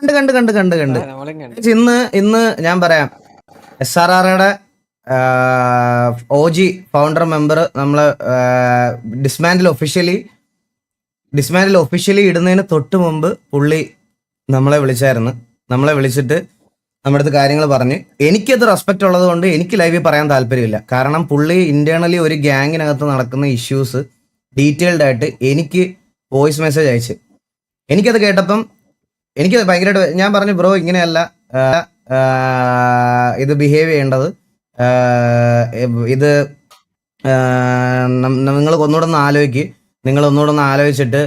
കണ്ട് കണ്ട് കണ്ട് കണ്ട് കണ്ട് ഇന്ന് ഞാൻ പറയാം SRRയുടെ OG ഫൗണ്ടർ മെമ്പർ നമ്മള് ഡിസ്മാൻഡിൽ ഒഫീഷ്യലി ഇടുന്നതിന് തൊട്ട് മുമ്പ് പുള്ളി നമ്മളെ വിളിച്ചായിരുന്നു. നമ്മളെ വിളിച്ചിട്ട് നമ്മുടെ അടുത്ത് കാര്യങ്ങൾ പറഞ്ഞ് എനിക്കത് റെസ്പെക്റ്റ് ഉള്ളത് കൊണ്ട് എനിക്ക് ലൈവിൽ പറയാൻ താല്പര്യമില്ല. കാരണം പുള്ളി ഇന്റേണലി ഒരു ഗ്യാങ്ങിനകത്ത് നടക്കുന്ന ഇഷ്യൂസ് ഡീറ്റെയിൽഡ് ആയിട്ട് എനിക്ക് വോയിസ് മെസ്സേജ് അയച്ച് എനിക്കത് കേട്ടപ്പം എനിക്കത് ഭയങ്കരമായിട്ട് ഞാൻ പറഞ്ഞു ബ്രോ ഇങ്ങനെയല്ല ഇത് ബിഹേവ് ചെയ്യേണ്ടത്, ഇത് നിങ്ങൾ ഒന്നുകൂടെ ഒന്ന് ആലോചിച്ചിട്ട്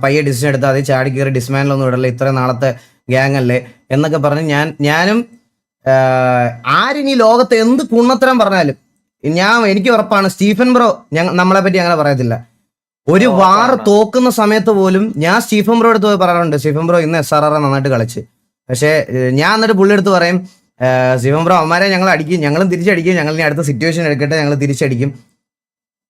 പയ്യെ ഡിസിഷൻ എടുത്താൽ അത് ചാടി കയറി ഡിസ്മാൻഡിലൊന്നും ഇടല്ലേ, ഇത്രയും നാളത്തെ ഗ്യാങ് അല്ലേ എന്നൊക്കെ പറഞ്ഞ് ഞാനും ആരിനി ലോകത്ത് എന്ത് കുണ്ണത്തരം പറഞ്ഞാലും എനിക്ക് ഉറപ്പാണ് സ്റ്റീഫൻ ബ്രോ നമ്മളെ പറ്റി അങ്ങനെ പറയത്തില്ല. ഒരു വാർ തോക്കുന്ന സമയത്ത് പോലും ഞാൻ സ്റ്റീഫൻ ബ്രോ എടുത്ത് പോയി പറയാറുണ്ട്, സ്റ്റീഫൻ ബ്രോ ഇന്ന് SRR നന്നായിട്ട് കളിച്ച്. പക്ഷേ ഞാൻ എന്നിട്ട് പുള്ളി എടുത്ത് പറയും സ്റ്റീഫൻ ബ്രോ അവന്മാരെ ഞങ്ങൾ അടിക്കും, ഞങ്ങളും തിരിച്ചടിക്കും, ഞങ്ങൾ ഇനി അടുത്ത സിറ്റുവേഷൻ എടുക്കട്ടെ, ഞങ്ങൾ തിരിച്ചടിക്കും.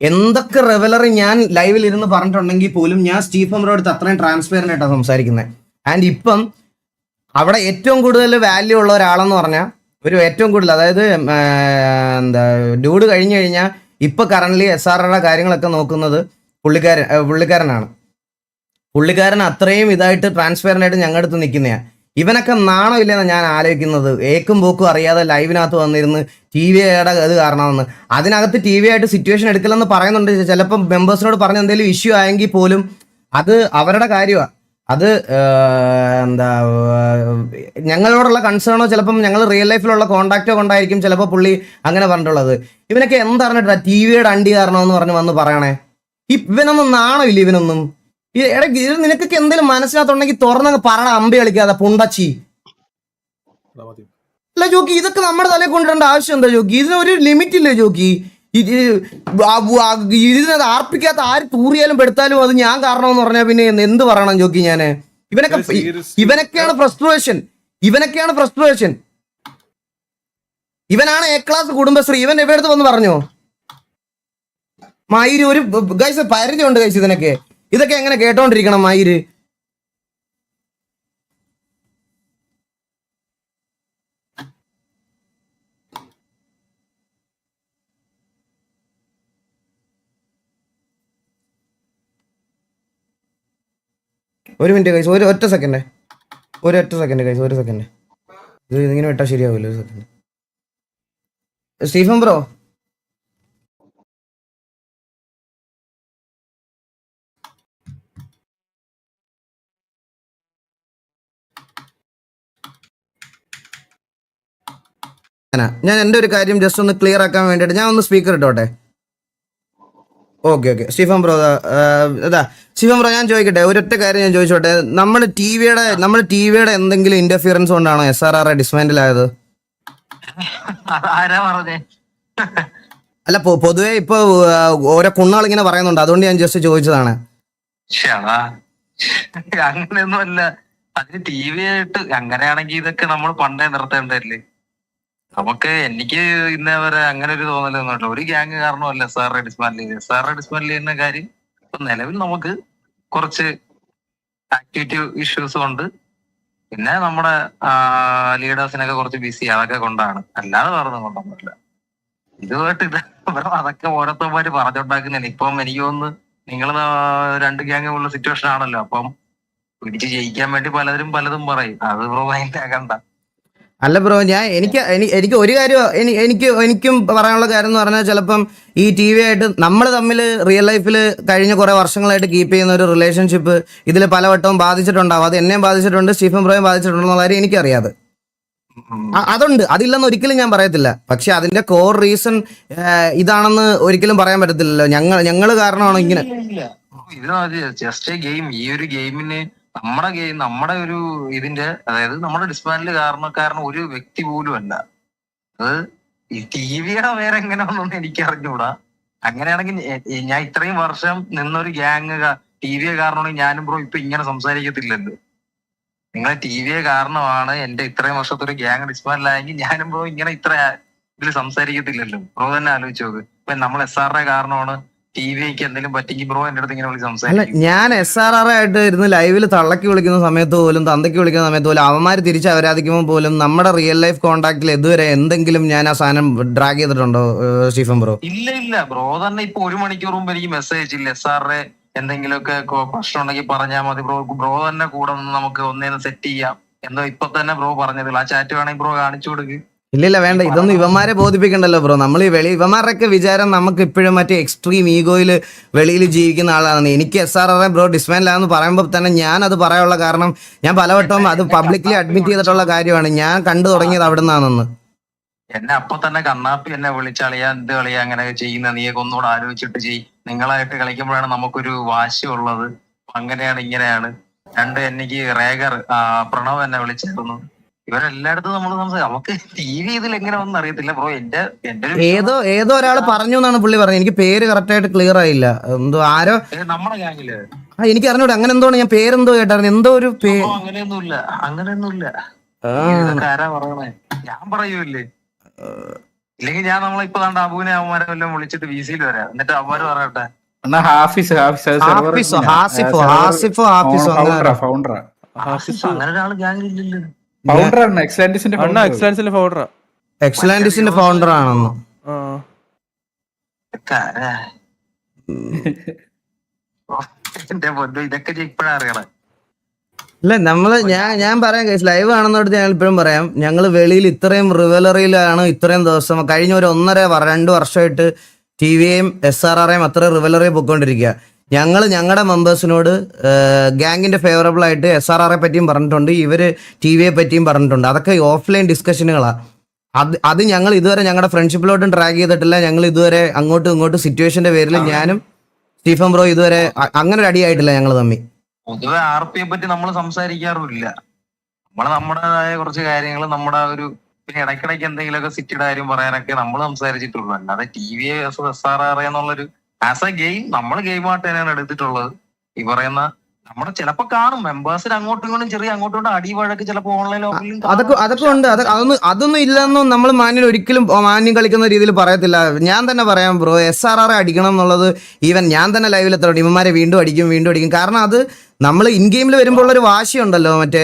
എന്തൊക്കെ റെവലറി ഞാൻ ലൈവിൽ ഇരുന്ന് പറഞ്ഞിട്ടുണ്ടെങ്കിൽ പോലും ഞാൻ സ്റ്റീഫൻ ബ്രോ എടുത്ത് അത്രയും ട്രാൻസ്പെയറൻ്റ് ആയിട്ടാണ് സംസാരിക്കുന്നത്. ആൻഡ് ഇപ്പം അവിടെ ഏറ്റവും കൂടുതൽ വാല്യൂ ഉള്ള ഒരാളെന്ന് പറഞ്ഞാൽ ഏറ്റവും കൂടുതൽ അതായത് ഡ്യൂഡ് കഴിഞ്ഞു കഴിഞ്ഞാൽ ഇപ്പൊ കറന്റ് SRRയുടെ കാര്യങ്ങളൊക്കെ നോക്കുന്നത് പുള്ളിക്കാരനാണ്. പുള്ളിക്കാരൻ അത്രയും ഇതായിട്ട് ട്രാൻസ്പെയറൻ്റ് ആയിട്ട് ഞങ്ങളുടെ അടുത്ത് നിൽക്കുന്നതാണ്. ഇവനൊക്കെ നാണമില്ലെന്നാണ് ഞാൻ ആലോചിക്കുന്നത്. ഏക്കും പോക്കും അറിയാതെ ലൈവിനകത്ത് വന്നിരുന്ന് TV-യുടെ ഇത് കാരണമെന്ന്. അതിനകത്ത് TV ആയിട്ട് സിറ്റുവേഷൻ എടുക്കില്ലെന്ന് പറയുന്നുണ്ട്. ചിലപ്പോൾ മെമ്പേഴ്സിനോട് പറഞ്ഞ എന്തെങ്കിലും ഇഷ്യൂ ആയെങ്കിൽ പോലും അത് അവരുടെ കാര്യമാണ്. അത് ഞങ്ങളോടുള്ള കൺസേണോ ചിലപ്പം ഞങ്ങൾ റിയൽ ലൈഫിലുള്ള കോണ്ടാക്റ്റോ കൊണ്ടായിരിക്കും ചിലപ്പോൾ പുള്ളി അങ്ങനെ പറഞ്ഞിട്ടുള്ളത്. ഇവനൊക്കെ എന്തറിഞ്ഞിട്ടാ TV-യുടെ അണ്ടി കാരണമെന്ന് വന്ന് പറയണേ? ഇവനൊന്നും നാണമില്ല ഇവനൊന്നും. ഇടയ്ക്ക് ഇത് നിനക്കൊക്കെ എന്തെങ്കിലും മനസ്സിനകത്തുണ്ടെങ്കിൽ തുറന്നങ്ങ് പറയണ, അമ്പി കളിക്കാതെ പുണ്ടച്ചി അല്ല ജോക്കി. ഇതൊക്കെ നമ്മുടെ തലയിൽ കൊണ്ടുവരേണ്ട ആവശ്യം എന്താ ജോക്കി? ഇതിനൊരു ലിമിറ്റ് ഇല്ലേ ജോക്കി? ഇതിനത് ആർപ്പിക്കാത്ത ആര് തൂറിയാലും പെടുത്താലും അത് ഞാൻ കാരണമെന്ന് പറഞ്ഞാൽ പിന്നെ എന്ത് പറയണം ജോക്കി? ഞാന് ഇവനൊക്കെയാണ് ഫ്രസ്ട്രേഷൻ. ഇവനാണ് A ക്ലാസ് കുടുംബശ്രീ. ഇവൻ എവിടെ അടുത്ത് വന്ന് പറഞ്ഞോ? മയിര് ഒരു ഗൈസ് പരിധിയുണ്ട് ഗൈസ്. ഇതൊക്കെ എങ്ങനെ കേട്ടോണ്ടിരിക്കണം മയിര്? ഒരു മിനിറ്റ് ഗൈസ്, ഒറ്റ സെക്കൻഡ് ഗൈസ്, ഒരു സെക്കൻഡ്. ഇത് ഇങ്ങനെ വിട്ടാൽ ശരിയാവില്ല. ഒരു സെക്കൻഡ്. സ്റ്റീഫൻ ബ്രോ ഞാൻ എൻ്റെ ഒരു കാര്യം ജസ്റ്റ് ഒന്ന് ക്ലിയർ ആക്കാൻ വേണ്ടിയിട്ട് ഞാൻ ഒന്ന് സ്പീക്കർ ഇട്ടോട്ടെ? ഓക്കെ സ്റ്റീഫൻ ബ്രോ ഞാൻ ചോദിക്കട്ടെ, ഒരൊറ്റ കാര്യം ഞാൻ ചോദിച്ചോട്ടെ. നമ്മുടെ ടിവിയുടെ എന്തെങ്കിലും ഇന്റർഫിയറൻസ് കൊണ്ടാണോ SRR ഡിസ്മാൻഡിൽ ആയത്? അല്ല പൊതുവെ ഇപ്പൊ ഓരോ കുണ്ണാൾ ഇങ്ങനെ പറയുന്നുണ്ട്, അതുകൊണ്ട് ഞാൻ ജസ്റ്റ് ചോദിച്ചതാണ്. അങ്ങനെയൊന്നും അല്ല. അതിന് TV ആയിട്ട് അങ്ങനെയാണെങ്കിൽ ഇതൊക്കെ നമ്മൾ പണ്ടേ നിർത്തേണ്ടല്ലേ? എനിക്ക് ഇന്നേ വരെ അങ്ങനെ ഒരു തോന്നലൊന്നുമില്ല. ഒരു ഗ്യാങ് കാരണമല്ല SRR ഡിസ്മാൻഡിൽ ചെയ്യുന്ന കാര്യം. ഇപ്പൊ നിലവിൽ നമുക്ക് കുറച്ച് ആക്ടിവിറ്റി ഇഷ്യൂസ് കൊണ്ട്, പിന്നെ നമ്മുടെ ലീഡേഴ്സിനൊക്കെ കുറച്ച് ബിസി, അതൊക്കെ കൊണ്ടാണ്. അല്ലാതെ വേറെ കൊണ്ടൊന്നുമില്ല. ഇതുമായിട്ട് അതൊക്കെ ഓരോരുത്തന്മാര് പറഞ്ഞുണ്ടാക്കുന്നതാണ്. ഇപ്പം എനിക്ക് തോന്നുന്നു നിങ്ങൾ 2 ഗ്യാങ് ഉള്ള സിറ്റുവേഷൻ ആണല്ലോ. അപ്പം പിടിച്ച് ജയിക്കാൻ വേണ്ടി പലതും പറയും. അത് ബ്രോ മൈൻഡ് ആക്കണ്ട. അല്ല ബ്രോ, എനിക്ക് ഒരു കാര്യം എനിക്കും പറയാനുള്ള കാര്യം എന്ന് പറഞ്ഞാൽ, ചിലപ്പം ഈ TV ആയിട്ട് നമ്മൾ തമ്മിൽ റിയൽ ലൈഫിൽ കഴിഞ്ഞ കുറെ വർഷങ്ങളായിട്ട് കീപ്പ് ചെയ്യുന്ന ഒരു റിലേഷൻഷിപ്പ് ഇതിൽ പലവട്ടവും ബാധിച്ചിട്ടുണ്ടാവും. അത് എന്നെയും ബാധിച്ചിട്ടുണ്ട്, സ്റ്റീഫൻ ബ്രോയും ബാധിച്ചിട്ടുണ്ടെന്നുള്ള കാര്യം എനിക്കറിയാതെ. അതുണ്ട്, അതില്ലെന്ന് ഒരിക്കലും ഞാൻ പറയത്തില്ല. പക്ഷെ അതിന്റെ കോർ റീസൺ ഇതാണെന്ന് ഒരിക്കലും പറയാൻ പറ്റത്തില്ലല്ലോ. ഞങ്ങൾ കാരണമാണോ ഇങ്ങനെ? Just game. ഈ ഒരു ഗെയിമിന് നമ്മുടെ ഒരു ഇതിന്റെ, അതായത് നമ്മുടെ ഡിസ്മാൻഡിൽ കാരണം ഒരു വ്യക്തി പോലും അല്ല. അത് ഈ TV-യുടെ വേറെ എങ്ങനെയാണെന്നൊന്നും എനിക്ക് അറിഞ്ഞൂടാ. അങ്ങനെയാണെങ്കിൽ ഞാൻ ഇത്രയും വർഷം നിന്നൊരു ഗ്യാങ് TV-യെ കാരണമാണെങ്കിൽ ഞാനും ബ്രോ ഇപ്പൊ ഇങ്ങനെ സംസാരിക്കത്തില്ലല്ലോ. നിങ്ങളെ TV-യെ കാരണമാണ് എന്റെ ഇത്രയും വർഷത്തെ ഒരു ഗ്യാങ് ഡിസ്മാൻഡിലായെങ്കിൽ ഞാനും ബ്രോ ഇങ്ങനെ ഇത്ര ഇതിൽ സംസാരിക്കത്തില്ലല്ലോ. ബ്രോ തന്നെ ആലോചിച്ച് നോക്ക്. ഇപ്പൊ നമ്മൾ SRR കാരണമാണ് ടിവിക്ക് എന്തെങ്കിലും പറ്റിയെങ്കിൽ ബ്രോ എന്റെ അടുത്ത് ഇങ്ങനെ വിളിച്ച് അല്ല സംസാരിക്കും. ഞാൻ SRR ആയിട്ട് ഇരുന്ന് ലൈവിൽ തള്ളക്കി വിളിക്കുന്ന സമയത്ത് പോലും തന്തയ്ക്ക് വിളിക്കുന്ന സമയത്ത് പോലും അവന്മാർ തിരിച്ച് അവരാധിക്കുമ്പോൾ പോലും നമ്മുടെ റിയൽ ലൈഫ് കോൺടാക്റ്റിൽ ഇതുവരെ എന്തെങ്കിലും ഞാൻ ആ സാധനം ഡ്രാഗ് ചെയ്തിട്ടുണ്ടോ സ്റ്റീഫൻ ബ്രോ? ഇല്ല ബ്രോ തന്നെ ഇപ്പൊ 1 മണിക്കൂർ മുമ്പ് എനിക്ക് മെസ്സേജ് അയച്ചില്ല, SRറെ എന്തെങ്കിലുമൊക്കെ പ്രശ്നം ഉണ്ടെങ്കിൽ പറഞ്ഞാൽ മതി ബ്രോ തന്നെ കൂടെ നിന്ന് നമുക്ക് ഒന്നേന്ന് സെറ്റ് ചെയ്യാം എന്തോ ഇപ്പൊ തന്നെ ബ്രോ പറഞ്ഞതില്ല. ആ ചാറ്റ് വേണമെങ്കിൽ ബ്രോ കാണിച്ചു കൊടുക്ക്. ഇല്ലില്ല വേണ്ട, ഇതൊന്നും ഇവന്മാരെ ബോധിപ്പിക്കണ്ടല്ലോ ബ്രോ. നമ്മൾ ഈ ഇവന്മാരുടെയൊക്കെ വിചാരം നമുക്ക് ഇപ്പോഴും മറ്റേ എക്സ്ട്രീം ഈഗോയിൽ വെളിയിൽ ജീവിക്കുന്ന ആളാണ്. എനിക്ക് SRR ബ്രോ ഡിസ്മാൻഡിലാന്ന് പറയുമ്പോൾ തന്നെ ഞാൻ അത് പറയാനുള്ള കാരണം ഞാൻ പലവട്ടം അത് പബ്ലിക്കലി അഡ്മിറ്റ് ചെയ്തിട്ടുള്ള കാര്യമാണ്. ഞാൻ കണ്ടു തുടങ്ങിയത് അവിടെ നിന്നാണെന്ന്. എന്നെ അപ്പൊ തന്നെ കണ്ണാപ്പി എന്നെ വിളിച്ചളിയാ എന്ത് കളിയാ അങ്ങനെ ചെയ്യുന്ന, നീയൊക്കെ ഒന്നുകൂടെ ആലോചിച്ചിട്ട് ചെയ്, നിങ്ങളായിട്ട് കളിക്കുമ്പോഴാണ് നമുക്കൊരു വാശിയുള്ളത്, അങ്ങനെയാണ് ഇങ്ങനെയാണ്. എനിക്ക് റേഗർ പ്രണവ് എന്നെ വിളിച്ചായിരുന്നു. ഇവരെല്ലായിടത്തും നമ്മൾ നമുക്ക് TV ഇതിൽ എങ്ങനെ ഒന്നും അറിയത്തില്ല ബ്രോ. എന്റെ ഏതോ ഒരാൾ പറഞ്ഞു എന്നാണ് പുള്ളി പറഞ്ഞത്. എനിക്ക് പേര് കറക്റ്റ് ആയിട്ട് ക്ലിയർ ആയില്ല. എന്തോ ആരോ നമ്മുടെ ഗാങ്ങില് എനിക്ക് അറിഞ്ഞൂടെ അങ്ങനെ എന്തോ ഞാൻ പേരെന്തോ കേട്ടായിരുന്നു. എന്തോ ഒരു അങ്ങനെയൊന്നുമില്ല. ഇതൊക്കെ ആരാ പറയണേ? ഞാൻ പറയൂല്ലേ, ഇല്ലെങ്കിൽ ഞാൻ നമ്മളിപ്പോ കണ്ട അബുവിനെ അവന്മാരെ വല്ലതും വിളിച്ചിട്ട് VC-യിൽ വരാം, എന്നിട്ട് അവന്മാര് പറയട്ടെ. അങ്ങനെ ഒരാൾ ഗാങ്ങിലില്ലല്ലോ. എക്സലന്റിസിന്റെ ഫൗണ്ടർ ആണെന്ന്. എന്റെ പൊന്നു, ഇതൊക്കെ ഇപ്പഴാ അറിയണേ. ഇല്ല ഞാൻ പറയാം കേസ്, ലൈവ് ആണെന്നോട് ഞാൻ ഇപ്പോഴും പറയാം, ഞങ്ങൾ വെളിയിൽ ഇത്രയും റിവലറിയിലാണ് ഇത്രയും ദിവസം കഴിഞ്ഞ ഒരു 1.5-2 വർഷമായിട്ട് TVയും SRRയും അത്ര റിവലറി പൊയ്ക്കൊണ്ടിരിക്കുക. ഞങ്ങളുടെ മെമ്പേഴ്സിനോട് ഗാങ്ങിന്റെ ഫേവറബിൾ ആയിട്ട് SRRയെ പറ്റിയും പറഞ്ഞിട്ടുണ്ട്, ഇവര് TVയെ പറ്റിയും പറഞ്ഞിട്ടുണ്ട്. അതൊക്കെ ഓഫ്ലൈൻ ഡിസ്കഷനുകളാണ്. അത് ഞങ്ങൾ ഇതുവരെ ഞങ്ങളുടെ ഫ്രണ്ട്ഷിപ്പിലോട്ടും ട്രാക്ക് ചെയ്തിട്ടില്ല. ഞങ്ങൾ ഇതുവരെ അങ്ങോട്ടും ഇങ്ങോട്ടും സിറ്റുവേഷന്റെ പേരിൽ ഞാനും സ്റ്റീഫൻ ബ്രോ ഇതുവരെ അങ്ങനെ ഒരു അടിയായിട്ടില്ല ഞങ്ങൾ തമ്മിൽ. പൊതുവെ RPയെ പറ്റി നമ്മൾ സംസാരിക്കാറുമില്ല. നമ്മുടേതായ കുറച്ച് കാര്യങ്ങൾ നമ്മുടെ പിന്നെ ഇടയ്ക്കിടയ്ക്ക് എന്തെങ്കിലുമൊക്കെ സിറ്റിയുടെ കാര്യം പറയാനൊക്കെ നമ്മൾ സംസാരിച്ചിട്ടുള്ളൂ. അല്ലാതെ TV SRR എന്നുള്ളൊരു ആസ് എ ഗെയിം നമ്മൾ ഗെയിമായിട്ട് തന്നെയാണ് എടുത്തിട്ടുള്ളത്. ഈ പറയുന്ന നമ്മുടെ ചിലപ്പോ കാണും മെമ്പേഴ്സിന് അങ്ങോട്ടും ഇങ്ങോട്ടും ചെറിയ അങ്ങോട്ടും അടി വഴക്ക് ചിലപ്പോൾ ഓൺലൈൻ അതൊക്കെ ഉണ്ട്. അതൊന്നും ഇല്ലെന്നും നമ്മൾ ഒരിക്കലും മാന്യം കളിക്കുന്ന രീതിയിൽ പറയത്തില്ല. ഞാൻ തന്നെ പറയാം ബ്രോ, SRR അടിക്കണം എന്നുള്ളത് ഈവൻ ഞാൻ തന്നെ ലൈവിൽ എത്തണം, ഇവന്മാരെ വീണ്ടും അടിക്കും. കാരണം അത് നമ്മൾ ഇൻ ഗെയിമിൽ വരുമ്പോൾ ഒരു വാശിയുണ്ടല്ലോ, മറ്റേ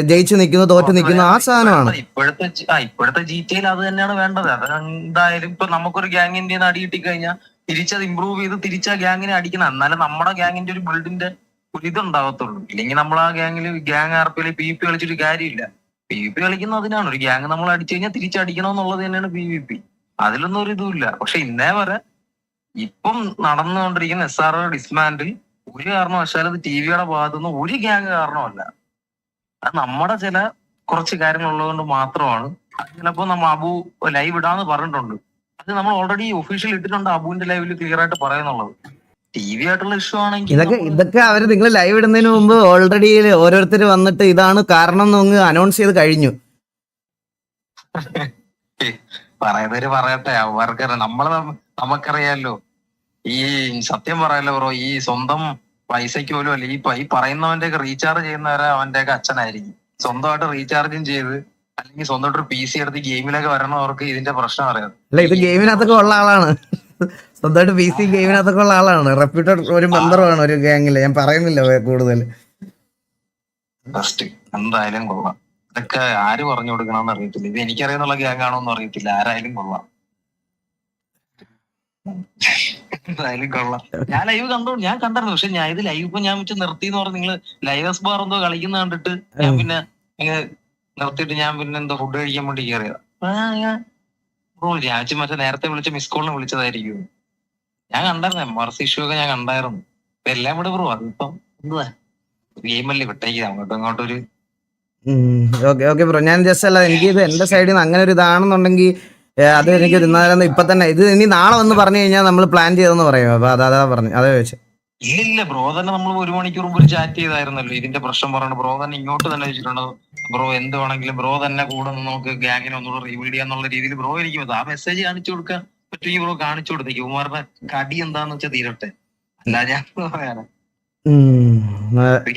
ജയിച്ചു നിൽക്കുന്നു തോറ്റു നിൽക്കുന്നു, ആ സാധനമാണ് ഇപ്പോഴത്തെ GTA അത് തന്നെയാണ് വേണ്ടത്. അത് എന്തായാലും ഇപ്പൊ നമുക്കൊരു ഗ്യാങ്ങിന്റെ അടി കിട്ടിക്കഴിഞ്ഞാൽ തിരിച്ചത് ഇമ്പ്രൂവ് ചെയ്ത് തിരിച്ചാ ഗ്യാങ്ങിനെ അടിക്കണം. എന്നാലും നമ്മുടെ ഗ്യാങ്ങിന്റെ ഒരു ബിൽഡിന്റെ ഒരു ഇതുണ്ടാവത്തുള്ളൂ. ഇല്ലെങ്കിൽ നമ്മൾ ആ ഗ്യാങ് RPയിൽ PvP കളിച്ചിട്ട് കാര്യമില്ല. PvP കളിക്കുന്ന അതിനാണ്, ഒരു ഗ്യാങ് നമ്മൾ അടിച്ചു കഴിഞ്ഞാൽ തിരിച്ചടിക്കണം എന്നുള്ളത് തന്നെയാണ് PvP. അതിലൊന്നും ഒരു ഇതുമില്ല. പക്ഷെ ഇന്നേ വരെ ഇപ്പം നടന്നുകൊണ്ടിരിക്കുന്ന SRR ഡിസ്മാൻഡിൽ ഒരു കാരണവശാലും അത് TVയുടെ ഭാഗത്തുനിന്ന് ഒരു ഗ്യാങ് കാരണമല്ല. അത് നമ്മുടെ ചില കുറച്ച് കാര്യങ്ങളുള്ളത് കൊണ്ട് മാത്രമാണ്. അത് ചിലപ്പോ അബു ലൈവ് ഇടാന്ന് പറഞ്ഞിട്ടുണ്ട്. അത് നമ്മൾ ഓൾറെഡി ഒഫീഷ്യൽ ഇട്ടിട്ടുണ്ട്, അബുവിന്റെ ലൈവിൽ ക്ലിയർ ആയിട്ട് പറയുന്നുള്ളത്. TV ആയിട്ടുള്ള ഇഷ്യൂ ആണെങ്കിൽ ഇതൊക്കെ അവര് നിങ്ങൾ ലൈവ് ഇടുന്നതിന് മുമ്പ് ഓൾറെഡി ഓരോരുത്തർ വന്നിട്ട് ഇതാണ് കാരണം എന്ന് അനൗൺസ് ചെയ്ത് കഴിഞ്ഞു. പറയുന്നവര് പറയട്ടെ, അവർക്ക് നമുക്കറിയാലോ. ഈ സത്യം പറയാലോ ബ്രോ, ഈ സ്വന്തം പൈസയ്ക്ക് പോലും അല്ല ഈ പറയുന്നവന്റെ ഒക്കെ റീചാർജ് ചെയ്യുന്നവരെ അവന്റെയൊക്കെ അച്ഛനായിരിക്കും. സ്വന്തമായിട്ട് റീചാർജും ചെയ്ത് അല്ലെങ്കിൽ സ്വന്തമായിട്ട് ഒരു PC എടുത്ത് ഗെയിമിലൊക്കെ വരണവർക്ക് ഇതിന്റെ പ്രശ്നം അറിയാം. അല്ല, ഇത് ഗെയിമിനകത്തൊക്കെ ഉള്ള ആളാണ്, സ്വന്തമായിട്ട് PC ഗെയിമിനകത്തൊക്കെ ഉള്ള ആളാണ്, റെപ്യൂട്ടഡ് ഒരു മെമ്പറുമാണ് ഒരു ഗ്യാങ്ങില്. ഞാൻ പറയുന്നില്ല കൂടുതൽ. എന്തായാലും കൊള്ളാം. ഇതൊക്കെ ആര് പറഞ്ഞു കൊടുക്കണമെന്ന് അറിയത്തില്ല. ഇത് എനിക്കറിയാന്നുള്ള ഗ്യാങ് ആണോന്ന് അറിയത്തില്ല. ആരായാലും കൊള്ളാം, എന്തായാലും കൊള്ളാം. ഞാൻ ലൈവ് ഞാൻ കണ്ടായിരുന്നു. പക്ഷെ ഞാൻ ഇത് ലൈവ് ഇപ്പൊ ഞാൻ വെച്ച് നിർത്തി എന്ന് പറഞ്ഞ് നിങ്ങള് ലൈവസ് ബാർ എന്തോ കളിക്കുന്ന കണ്ടിട്ട് ഞാൻ പിന്നെ നിർത്തിയിട്ട് ഞാൻ പിന്നെ എന്തോ ഫുഡ് കഴിക്കാൻ വേണ്ടി കയറിയതാ. ബ്രോ ഞാൻ വെച്ച് മറ്റേ നേരത്തെ വിളിച്ച മിസ് കോളിനെ വിളിച്ചതായിരിക്കും. ഞാൻ കണ്ടായിരുന്നു MRC ഇഷ്യൂ ഒക്കെ ഞാൻ കണ്ടായിരുന്നു. എല്ലാം കൂടെ ബ്രോ അതിപ്പം എന്തുവാ ഗെയിമല്ലേ, വിട്ടേക്ക് അങ്ങോട്ടും ഇങ്ങോട്ടും ഒരു ഓക്കെ ബ്രോ. ഞാൻ ജസ്റ്റ് അല്ല, എനിക്ക് ഇത് എന്റെ സൈഡിൽ നിന്ന് അങ്ങനെ ഒരു ഇതാണെന്നുണ്ടെങ്കിൽ അത് എനിക്ക് തിന്നാലെന്ന് ഇപ്പൊ തന്നെ ഇത് ഇനി നാളെ വന്ന് പറഞ്ഞു കഴിഞ്ഞാൽ നമ്മൾ പ്ലാൻ ചെയ്തെന്ന് പറയും. അപ്പൊ അതാ പറഞ്ഞു, അതാ ചോദിച്ചു. ഇല്ല ബ്രോ തന്നെ നമ്മൾ 1 മണിക്കൂർ മുമ്പ് ചാറ്റ് ചെയ്തായിരുന്നല്ലോ ഇതിന്റെ പ്രശ്നം പറഞ്ഞു. ബ്രോ തന്നെ ഇങ്ങോട്ട് തന്നെ വെച്ചിട്ടുണ്ടോ ബ്രോ, എന്ത് വേണമെങ്കിലും ബ്രോ തന്നെ കൂടെ നിന്ന് നമുക്ക് ഗ്യാങ്ങിനെ ഒന്നുകൂടെ റീബിൽഡ് ചെയ്യാന്നുള്ള രീതിയിൽ ബ്രോ ഇരിക്കും. ആ മെസ്സേജ് കാണിച്ചു കൊടുക്കാൻ പറ്റുമെങ്കിൽ ബ്രോ കാണിച്ചു കൊടുത്തേക്ക്. കുമാറിന്റെ കടി എന്താന്ന് വെച്ചാൽ തീരട്ടെ, അല്ല ഞാൻ പറയാനാ.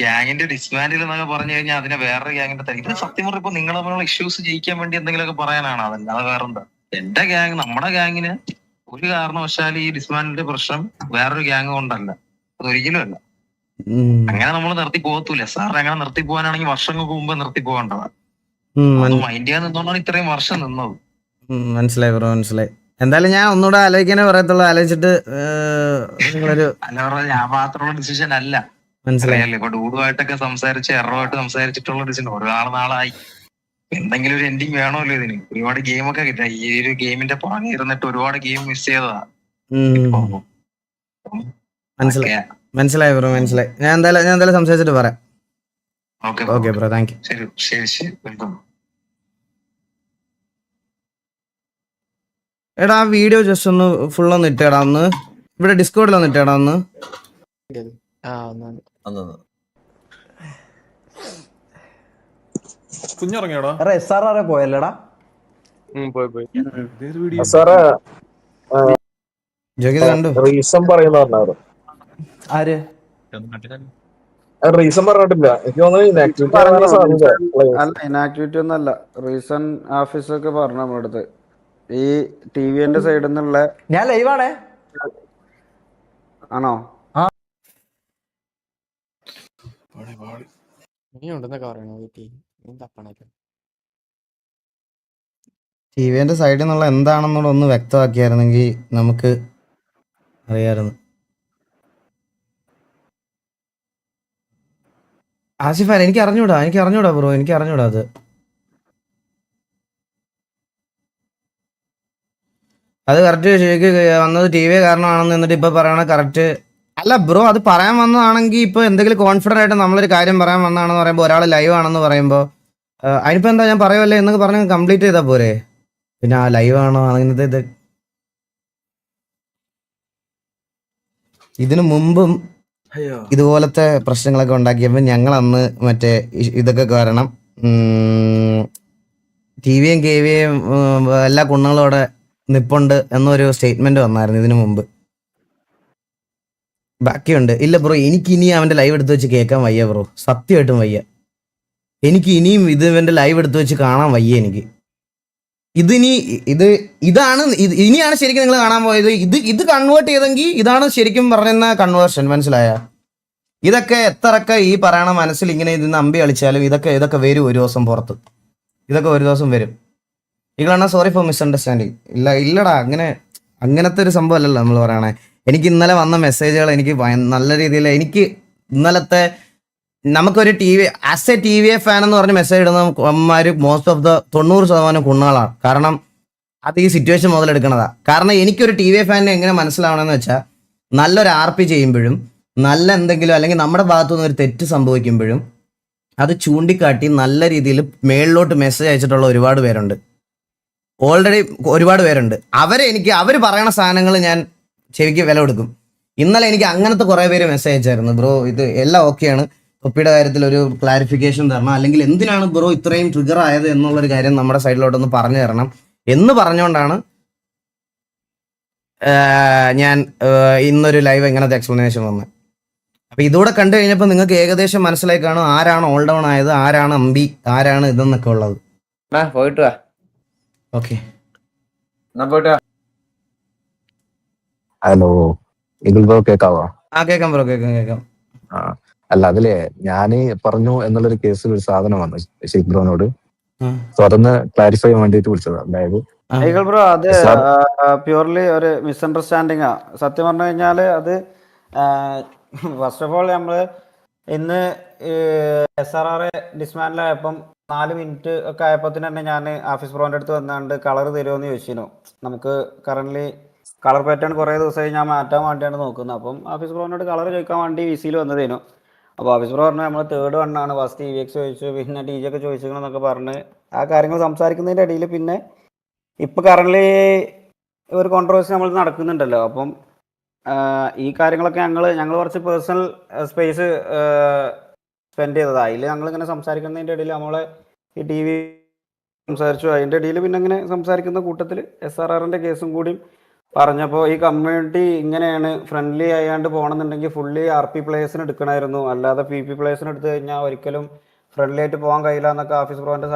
ഗ്യാങ്ങിന്റെ ഡിസ്മാൻഡിൽ എന്നൊക്കെ പറഞ്ഞു കഴിഞ്ഞാൽ അതിനെ വേറൊരു ഗ്യാങ്ങിന്റെ തരും. ഇത് സത്യം പറഞ്ഞ ഇപ്പൊ നിങ്ങൾ തമ്മിലുള്ള ഇഷ്യൂസ് ജയിക്കാൻ വേണ്ടി എന്തെങ്കിലുമൊക്കെ പറയാനാണ്, അതല്ലാതെ വേറെന്താ. എന്റെ ഗ്യാങ് നമ്മുടെ ഗ്യാങ്ങിന് ഒരു കാരണവശാലും ഈ ഡിസ്മാൻഡിന്റെ പ്രശ്നം വേറൊരു ഗ്യാങ് കൊണ്ടല്ല, അതൊരിക്കലും അല്ല. അങ്ങനെ നമ്മൾ നിർത്തി പോകത്തൂല. സാർ അങ്ങനെ നിർത്തി പോകാനാണെങ്കിൽ വർഷങ്ങൾക്ക് മുമ്പ് നിർത്തി പോകേണ്ടതാ. അത് മൈൻഡ് ചെയ്യാൻ നിന്നോണ്ടാണ് ഇത്രയും വർഷം നിന്നത്. മനസ്സിലായി ബ്രോ, മനസ്സിലായി. എന്തായാലും ഞാൻ ഒന്നുകൂടെ ആലോചിക്കാനേ പറയത്തുള്ളൂ. ആലോചിച്ചിട്ട് നിങ്ങളൊരു അല്ല പറഞ്ഞ ഞാൻ മാത്രമുള്ള ഡിസിഷൻ അല്ല, മനസ്സിലായല്ലേ. ഇപ്പൊ ഡൂഡുമായിട്ടൊക്കെ സംസാരിച്ച് എററുമായിട്ട് സംസാരിച്ചിട്ടുള്ള ഡിസിഷൻ ഒരുപാട് നാളായി. എന്തെങ്കിലും ഒരു എൻഡിങ് വേണമല്ലോ ഇതിന്. ഒരുപാട് ഗെയിമൊക്കെ കിട്ടാ. ഈ ഒരു ഗെയിമിന്റെ പുറകെ ഇരുന്നിട്ട് ഒരുപാട് ഗെയിം മിസ് ചെയ്തതാ. മനസ്സിലായി ബ്രോ, മനസ്സിലായി. ഞാൻ എന്തായാലും സംസാരിച്ചിട്ട് പറയാം. Okay bro, thank you. ശരി ശരി ശരി, വെൽക്കം. എടാ ആ വീഡിയോ ജസ്റ്റ് ഒന്ന് ഫുൾ ഒന്ന് ഇട്ടേടാ, ഒന്ന് ഇവിടെ ഡിസ്കോഡിൽ ഒന്ന് ഇട്ടേടാ ഒന്ന്. കുഞ്ഞിറങ്ങിയോടാ? SRR പോയല്ലേടാ? റീസൺ പറയുന്ന ആര് റീസൺ പറഞ്ഞിട്ടില്ല. എനിക്ക് തോന്നുന്നു അല്ല, ഇനാക്ടിവിറ്റി ഒന്നും അല്ല. റീസൺ ഓഫീസൊക്കെ പറഞ്ഞു നമ്മുടെ അടുത്ത്. ഈ ടിവിന്റെ സൈഡിൽ നിന്നുള്ള ഞാൻ ലൈവാണേ. ആണോ? ടിവിന്റെ സൈഡിൽ നിന്നുള്ള എന്താണെന്നുള്ള ഒന്ന് വ്യക്തമാക്കിയായിരുന്നെങ്കിൽ നമുക്ക് അറിയാമായിരുന്നു. ആസിഫാൻ എനിക്ക് അറിഞ്ഞൂടാ ബ്രോ, എനിക്ക് അറിഞ്ഞൂടാ. അത് കറക്റ്റ് ശരിക്ക് വന്നത് ടി വി കാരണമാണെന്ന് എന്നിട്ട് ഇപ്പൊ പറയണ കറക്റ്റ് അല്ല ബ്രോ. അത് പറയാൻ വന്നതാണെങ്കിൽ ഇപ്പൊ എന്തെങ്കിലും കോൺഫിഡന്റ് ആയിട്ട് നമ്മളൊരു കാര്യം പറയാൻ വന്നതാണെന്ന് പറയുമ്പോൾ ഒരാൾ ലൈവ് ആണെന്ന് പറയുമ്പോൾ അതിനിപ്പോ എന്താ ഞാൻ പറയുമല്ലേ എന്നൊക്കെ പറഞ്ഞ് കംപ്ലീറ്റ് ചെയ്താൽ പോരെ. പിന്നെ ആ ലൈവ് ആണോ അങ്ങനത്തെ ഇത് ഇതിനു മുമ്പും ഇതുപോലത്തെ പ്രശ്നങ്ങളൊക്കെ ഉണ്ടാക്കിയപ്പോൾ ഞങ്ങൾ അന്ന് മറ്റേ ഇതൊക്കെ കാരണം ടി വിയും കെ വിയും എല്ലാ കുണ്ണുകളോടെ നിപ്പുണ്ട് എന്നൊരു സ്റ്റേറ്റ്മെന്റ് വന്നായിരുന്നു ഇതിനു മുമ്പ്. ബാക്കിയുണ്ട്. ഇല്ല ബ്രോ, എനിക്ക് ഇനി അവന്റെ ലൈവ് എടുത്ത് വെച്ച് കേൾക്കാൻ വയ്യ ബ്രോ, സത്യമായിട്ടും വയ്യ. എനിക്ക് ഇനിയും ഇവന്റെ ലൈവ് എടുത്ത് വെച്ച് കാണാൻ വയ്യ എനിക്ക്. ഇനിയാണ് ശരിക്കും നിങ്ങൾ കാണാൻ പോയത്. ഇത് കൺവേർട്ട് ചെയ്തെങ്കിൽ ഇതാണ് ശരിക്കും പറയുന്ന കൺവേർഷൻ, മനസ്സിലായ? ഇതൊക്കെ എത്രയൊക്കെ ഈ പറയണ മനസ്സിൽ ഇങ്ങനെ ഇതിന്ന് അമ്പി കളിച്ചാലും ഇതൊക്കെ വരും ഒരു ദിവസം പുറത്ത്. ഇതൊക്കെ ഒരു ദിവസം വരും. ഇങ്ങളാണ് സോറി ഫോർ മിസ്അണ്ടർസ്റ്റാൻഡിങ്. ഇല്ലടാ, അങ്ങനത്തെ ഒരു സംഭവം അല്ലല്ലോ നമ്മൾ പറയണേ. എനിക്ക് ഇന്നലെ വന്ന മെസ്സേജുകൾ എനിക്ക് നല്ല രീതിയിൽ എനിക്ക് ഇന്നലത്തെ നമുക്കൊരു as a T V a fan എന്ന് പറഞ്ഞ് മെസ്സേജ് ഇടുന്ന അമ്മമാര് മോസ്റ്റ് ഓഫ് 90% കുണ്ണുകളാണ്. കാരണം അത് ഈ സിറ്റുവേഷൻ മുതലെടുക്കണതാ. കാരണം എനിക്കൊരു ടി വി എ ഫാനിനെ എങ്ങനെ മനസ്സിലാവണമെന്ന് വെച്ചാൽ നല്ലൊരു RP ചെയ്യുമ്പോഴും നല്ല എന്തെങ്കിലും അല്ലെങ്കിൽ നമ്മുടെ ഭാഗത്തുനിന്ന് ഒരു തെറ്റ് സംഭവിക്കുമ്പോഴും അത് ചൂണ്ടിക്കാട്ടി നല്ല രീതിയിൽ മേളിലോട്ട് മെസ്സേജ് അയച്ചിട്ടുള്ള ഒരുപാട് പേരുണ്ട്. ഓൾറെഡി ഒരുപാട് പേരുണ്ട്. അവർ പറയണ സാധനങ്ങൾ ഞാൻ ചെവിക്ക് വില കൊടുക്കും. ഇന്നലെ എനിക്ക് അങ്ങനത്തെ കുറേ പേര് മെസ്സേജ് അയച്ചായിരുന്നു. ബ്രോ ഇത് എല്ലാം ഓക്കെയാണ്, തൊപ്പിയുടെ കാര്യത്തിൽ ഒരു ക്ലാരിഫിക്കേഷൻ തരണം, അല്ലെങ്കിൽ എന്തിനാണ് ബ്രോ ഇത്രയും ട്രിഗർ ആയത് എന്നുള്ളൊരു കാര്യം നമ്മുടെ സൈഡിലോട്ടൊന്ന് പറഞ്ഞു തരണം എന്ന് പറഞ്ഞുകൊണ്ടാണ് ഞാൻ ഇന്നൊരു ലൈവ് എങ്ങനത്തെ എക്സ്പ്ലനേഷൻ വന്നത്. അപ്പൊ ഇതൂടെ കണ്ടു കഴിഞ്ഞപ്പോൾ നിങ്ങൾക്ക് ഏകദേശം മനസ്സിലായി കാണും ആരാണ് ഓൾ ഡൗൺ ആയത്, ആരാണ് അമ്പി, ആരാണ് ഇതെന്നൊക്കെ ഉള്ളത്. പോയിട്ട് ഓക്കെ. ഹലോ, ഇതിൽ ബ്രോ കേക്കാവോ? കേക്കാം ബ്രോ, കേക്കാം. അല്ല, അതിലെ ഞാന് പറഞ്ഞു എന്നുള്ളൊരു കേസിൽ ഒരു സാധനം വന്നു ഷെയ്ഖ് ബ്രോനോട് തുറന്ന് ക്ലാരിഫൈ ചെയ്യാൻ വേണ്ടിട്ട് വിളിച്ചത്. അതായത് ബ്രോ, അത് പ്യൂർലി ഒരു മിസ്അണ്ടർസ്റ്റാൻഡിങ് ആ. സത്യം പറഞ്ഞു കഴിഞ്ഞാല് അത് ഫസ്റ്റ് ഓഫ് ഓൾ നമ്മള് ഇന്ന് SRR ഡിസ്മാൻഡിലായപ്പം 4 മിനിറ്റ് ഒക്കെ ആയപ്പോൾ തന്നെ ഞാൻ ആഫീസ് ബ്രോന്റെ അടുത്ത് വന്നാണ്ട് കളർ തരുമോന്ന് ചോദിച്ചിരുന്നു. നമുക്ക് കറന്റ് കളർ പാറ്റേൺ കുറേ ദിവസമായി ഞാൻ മാറ്റാൻ വേണ്ടിയാണ് നോക്കുന്നത്. അപ്പം ആഫീസ് ബ്രോനോട് കളർ ചോദിക്കാൻ വേണ്ടി VC-യിൽ വന്നതേനു. അപ്പോൾ ഓഫീസ് ബ്രോ പറഞ്ഞു നമ്മൾ 3rd വണ്ണാണ്, ഫസ്റ്റ് EVX ചോദിച്ചു, പിന്നെ TG ഒക്കെ ചോദിച്ചിരിക്കണമെന്നൊക്കെ പറഞ്ഞ് ആ കാര്യങ്ങൾ സംസാരിക്കുന്നതിൻ്റെ ഇടയിൽ പിന്നെ ഇപ്പം കറന്റ് ഒരു കോൺട്രവേഴ്സി നമ്മൾ നടക്കുന്നുണ്ടല്ലോ. അപ്പം ഈ കാര്യങ്ങളൊക്കെ ഞങ്ങൾ കുറച്ച് പേഴ്സണൽ സ്പേസ് സ്പെൻഡ് ചെയ്തതാണ്. അതിൽ ഞങ്ങളിങ്ങനെ സംസാരിക്കുന്നതിൻ്റെ ഇടയിൽ നമ്മളെ ഈ TV സംസാരിച്ചു. അതിൻ്റെ ഇടയിൽ പിന്നെ ഇങ്ങനെ സംസാരിക്കുന്ന കൂട്ടത്തിൽ SRRൻ്റെ കേസും കൂടി പറഞ്ഞപ്പോൾ ഈ കമ്മ്യൂണിറ്റി ഇങ്ങനെയാണ് ഫ്രണ്ട്ലി ആയാണ്ട് പോകണമെന്നുണ്ടെങ്കിൽ ഫുള്ളി RP പ്ലേയേഴ്സിന് എടുക്കണമായിരുന്നു, അല്ലാതെ PP പ്ലേയേഴ്സിന് എടുത്തു കഴിഞ്ഞാൽ ഒരിക്കലും ഫ്രണ്ട്ലി ആയിട്ട് പോകാൻ കഴിയില്ല എന്നൊക്കെ ഓഫീസ് ബ്രോന്റെ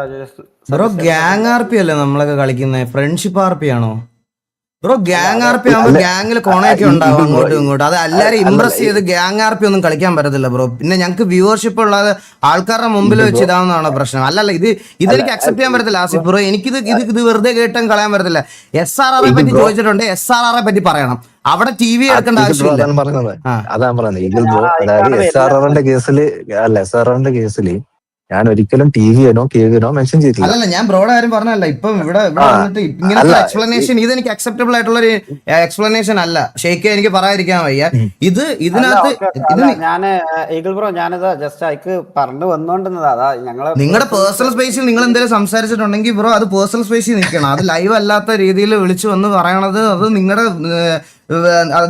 ബ്രോ ഗ്യാങ് RP അല്ലേ നമ്മളൊക്കെ കളിക്കുന്നത്? ഫ്രണ്ട്ഷിപ്പ് RP ആണോ? ബ്രോ ഗ്യാങ് ആർ പി ആകുമ്പോൾ ഗ്യാങ്ങിൽ കൊണയൊക്കെ ഉണ്ടാവും അങ്ങോട്ടും ഇങ്ങോട്ടും. അത് എല്ലാരും ഇംപ്രസ് ചെയ്ത് ഗ്യാങ് ആർ പി ഒന്നും കളിക്കാൻ പറ്റത്തില്ല ബ്രോ. പിന്നെ ഞങ്ങൾക്ക് വ്യൂവർഷിപ്പ് ഉള്ളത് ആൾക്കാരുടെ മുമ്പിൽ വെച്ച് ഇതാവുന്നതാണ് പ്രശ്നം. അല്ലല്ല ഇതെനിക്ക് അക്സെപ്റ്റ് ചെയ്യാൻ പറ്റത്തില്ല ആസിഫ് ബ്രോ. ഇത് വെറുതെ കേട്ടും കളയാൻ പറ്റത്തില്ല. SRR പറ്റി ചോദിച്ചിട്ടുണ്ട്, SRR പറ്റി പറയണം. അവിടെ TV എടുക്കേണ്ട ആവശ്യമില്ല. അതാണ് പറയുന്നത് ഈഗിൾ ബ്രോ. അതായത് SRRന്റെ കേസിൽ ഞാൻ ഒരിക്കലും TVനോ KVനോ മെൻഷൻ ചെയ്തിട്ടില്ല. അല്ലല്ല, ഞാൻ ബ്രോയുടെ കാര്യം പറഞ്ഞല്ല. ഇപ്പം ഇവിടെ വന്നിട്ട് ഇങ്ങനത്തെ എക്സ്പ്ലനേഷൻ ഇതെനിക്ക് അക്സെപ്റ്റബിൾ ആയിട്ടുള്ള ഒരു എക്സ്പ്ലനേഷൻ അല്ല. ഷെയ്ക്ക് എനിക്ക് പറയാതിരിക്കാൻ വയ്യ. ഇതിനകത്ത് ഞാന് ഈഗിൾ ബ്രോ ഞാനിതാ ജസ്റ്റ് അയക്ക് പറഞ്ഞു വന്നോണ്ടിരുന്നതാ. അതാ ഞങ്ങള് നിങ്ങളുടെ പേഴ്സണൽ സ്പേസിൽ നിങ്ങൾ എന്തെങ്കിലും സംസാരിച്ചിട്ടുണ്ടെങ്കിൽ ബ്രോ അത് പേഴ്സണൽ സ്പേസിൽ നിൽക്കണം. അത് ലൈവ് അല്ലാത്ത രീതിയിൽ വിളിച്ചു വന്ന് പറയണത് അത് നിങ്ങളുടെ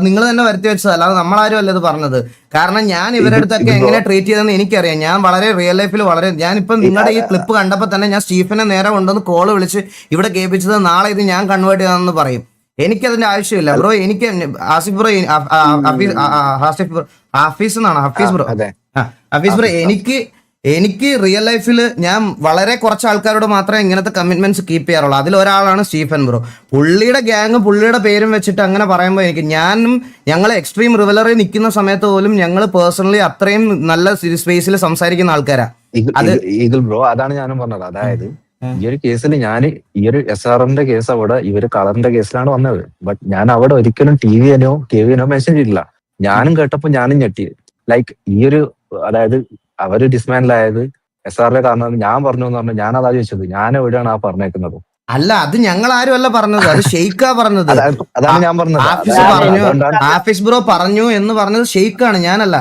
നിങ്ങൾ തന്നെ വരുത്തി വെച്ചത്, അല്ലാതെ നമ്മളാരും അല്ല ഇത് പറഞ്ഞത്. കാരണം ഞാൻ ഇവരുടെ അടുത്തൊക്കെ എങ്ങനെ ട്രീറ്റ് ചെയ്തെന്ന് എനിക്കറിയാം. ഞാൻ വളരെ റിയൽ ലൈഫിൽ ഞാനിപ്പം നിങ്ങളുടെ ഈ ക്ലിപ്പ് കണ്ടപ്പോൾ തന്നെ ഞാൻ സ്റ്റീഫനെ നേരെ കൊണ്ടുവന്ന് കോള് വിളിച്ച് ഇവിടെ കേൾപ്പിച്ചത് നാളെ ഇത് ഞാൻ കൺവേർട്ട് ചെയ്താണെന്ന് പറയും. എനിക്കതിന്റെ ആവശ്യമില്ല ബ്രോ. എനിക്ക് ആസിഫ് ബ്രോ ഹഫീസ് എന്നാണ് ഹഫീസ് ബ്രോ. ഹഫീസ് ബ്രോ എനിക്ക് റിയൽ ലൈഫിൽ ഞാൻ വളരെ കുറച്ച് ആൾക്കാരോട് മാത്രമേ ഇങ്ങനത്തെ കമ്മിറ്റ്മെന്റ്സ് കീപ്പ് ചെയ്യാറുള്ളൂ. അതിലൊരാളാണ് സ്റ്റീഫൻ ബ്രോ. പുള്ളിയുടെ ഗ്യാങ് പുള്ളിയുടെ പേരും വെച്ചിട്ട് അങ്ങനെ പറയുമ്പോൾ ഞങ്ങൾ എക്സ്ട്രീം റിവലറി നിൽക്കുന്ന സമയത്ത് പോലും ഞങ്ങൾ പേഴ്സണലി അത്രയും നല്ല സ്പേസിൽ സംസാരിക്കുന്ന ആൾക്കാരാ. ഈഗിൾ ബ്രോ, അതാണ് ഞാനും പറഞ്ഞത്. അതായത് ഈ ഒരു കേസിൽ ഈ ഒരു SRRന്റെ കേസ് അവിടെ ഇവര് കളറിന്റെ കേസിലാണ് വന്നത്. ബട്ട് ഞാൻ അവിടെ ഒരിക്കലും TVനോ KVനോ മെൻഷൻ ചെയ്തിട്ടില്ല. ഞാനും കേട്ടപ്പോ ഞാനും ഞെട്ടി. ലൈക്ക് ഈ ഒരു അതായത് അവര് ഡിസ്മാൻഡിലായത് SRR കാരണം ഞാൻ പറഞ്ഞു എന്ന് പറഞ്ഞു. ഞാൻ അതാ ചോദിച്ചത്, ഞാൻ എവിടെയാണ് പറഞ്ഞേക്കുന്നത്? അല്ല, അത് ഞങ്ങൾ ആരും അല്ല പറഞ്ഞത്, അത് ഷെയ്ക്കാ പറഞ്ഞത്. അതാണ് ഞാൻ പറഞ്ഞത്. ആഫീസ് ബ്രോ പറഞ്ഞു എന്ന് പറഞ്ഞത് ഷെയ്ക്കാണ്, ഞാനല്ല.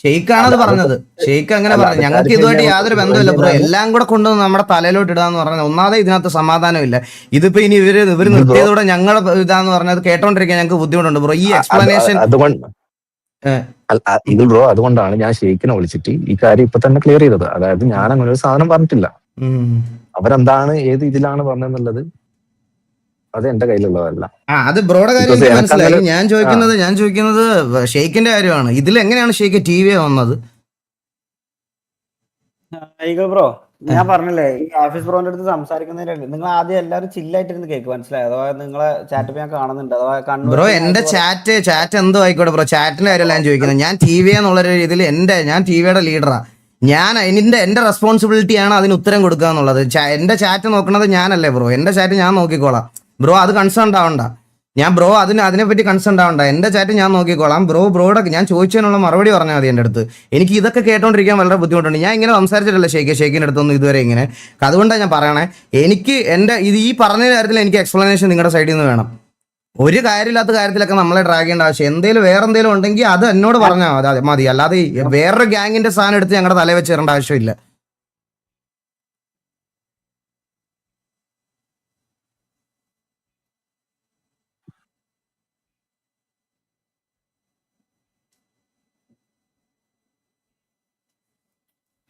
ഷെയ്ക്കാണ് അത് പറഞ്ഞത്. ഷെയ്ക്ക് അങ്ങനെ പറഞ്ഞു. ഞങ്ങൾക്ക് ഇതുമായിട്ട് യാതൊരു ബന്ധമില്ല ബ്രോ. എല്ലാം കൂടെ കൊണ്ടുവന്ന് നമ്മുടെ തലയിലോട്ട് ഇടാന്ന് പറഞ്ഞത് ഒന്നാമതെ ഇതിനകത്ത് സമാധാനമില്ല. ഇതിപ്പോ ഇനി ഇവര് നിർത്തിയതോടെ ഞങ്ങൾ ഇതാന്ന് പറഞ്ഞത് കേട്ടോണ്ടിരിക്കാൻ ഞങ്ങൾക്ക് ബുദ്ധിമുട്ടുണ്ട് ബ്രോ. ഈ എക്സ്പ്ലനേഷൻ ഈഗിൾ ബ്രോ, അതുകൊണ്ടാണ് ഞാൻ ഷെയ്ക്കിനെ വിളിച്ചിട്ട് ഈ കാര്യം ഇപ്പൊ തന്നെ ക്ലിയർ ചെയ്തത്. അതായത് ഞാൻ അങ്ങനെ ഒരു സാധനം പറഞ്ഞിട്ടില്ല. അവരെന്താണ് ഏത് ഇതിലാണ് പറഞ്ഞെന്നുള്ളത് അത് എന്റെ കയ്യിലുള്ളതല്ല. അത് ബ്രോയുടെ കാര്യം എനിക്ക് മനസ്സിലായി. ഞാൻ ചോദിക്കുന്നത് ഷെയ്ക്കിന്റെ കാര്യമാണ്. ഇതിൽ എങ്ങനെയാണ് ഷെയ്ക്ക് TV വന്നത്? ഈഗിൾ ബ്രോ, ഞാൻ പറഞ്ഞില്ലേ ഈ ആഫീസ് ബ്രോന്റെ അടുത്ത് സംസാരിക്കുന്നതിന് നിങ്ങൾ ആദ്യം എല്ലാവരും ചില്ലായിട്ടിരുന്ന് കേക്ക് മനസ്സിലായി. അഥവാ നിങ്ങളെ ചാറ്റ് ഞാൻ കാണുന്നുണ്ട്. അഥവാ ബ്രോ എന്റെ ചാറ്റ് എന്തോ ആയിക്കോട്ടെ ബ്രോ. ചാറ്റിന്റെ കാര്യമല്ല ഞാൻ ചോദിക്കുന്നത്. ഞാൻ TV എന്നുള്ള രീതിയിൽ ഞാൻ TVയുടെ ലീഡറാ. എന്റെ റെസ്പോൺസിബിലിറ്റിയാണ് അതിന് ഉത്തരം കൊടുക്കുക എന്നുള്ളത്. എന്റെ ചാറ്റ് നോക്കുന്നത് ഞാനല്ലേ ബ്രോ. എന്റെ ചാറ്റ് ഞാൻ നോക്കിക്കോളാം ബ്രോ. അത് കൺസേൺ ആവണ്ട. ബ്രോ അതിനെപ്പറ്റി കൺസേൺ ആവണ്ട. എന്റെ ചാറ്റ് ഞാൻ നോക്കിക്കോളാം ബ്രോയുടെ ഞാൻ ചോദിച്ചതിനുള്ള മറുപടി പറഞ്ഞാൽ മതി. എൻ്റെ അടുത്ത് എനിക്ക് ഇതൊക്കെ കേട്ടോണ്ടിരിക്കാൻ വളരെ ബുദ്ധിമുട്ടുണ്ട്. ഞാൻ ഇങ്ങനെ സംസാരിച്ചിട്ടില്ല ഷെയ്ക്കിന്റെ അടുത്തൊന്നും ഇതുവരെ ഇങ്ങനെ. അതുകൊണ്ടാണ് ഞാൻ പറയണേ, എനിക്ക് ഈ പറഞ്ഞ കാര്യത്തിൽ എനിക്ക് എക്സ്പ്ലനേഷൻ നിങ്ങളുടെ സൈഡിൽ നിന്ന് വേണം. ഒരു കാര്യമില്ലാത്ത കാര്യത്തിലൊക്കെ നമ്മളെ ഡ്രാഗ് ചെയ്യേണ്ട ആവശ്യം വേറെ എന്തെങ്കിലും ഉണ്ടെങ്കിൽ അത് എന്നോട് പറഞ്ഞാൽ മതി. അല്ലാതെ വേറൊരു ഗ്യാങ്ങിന്റെ സാധനം എടുത്ത് ഞങ്ങളുടെ തലയിൽ വെച്ച് തരേണ്ട ആവശ്യമില്ല.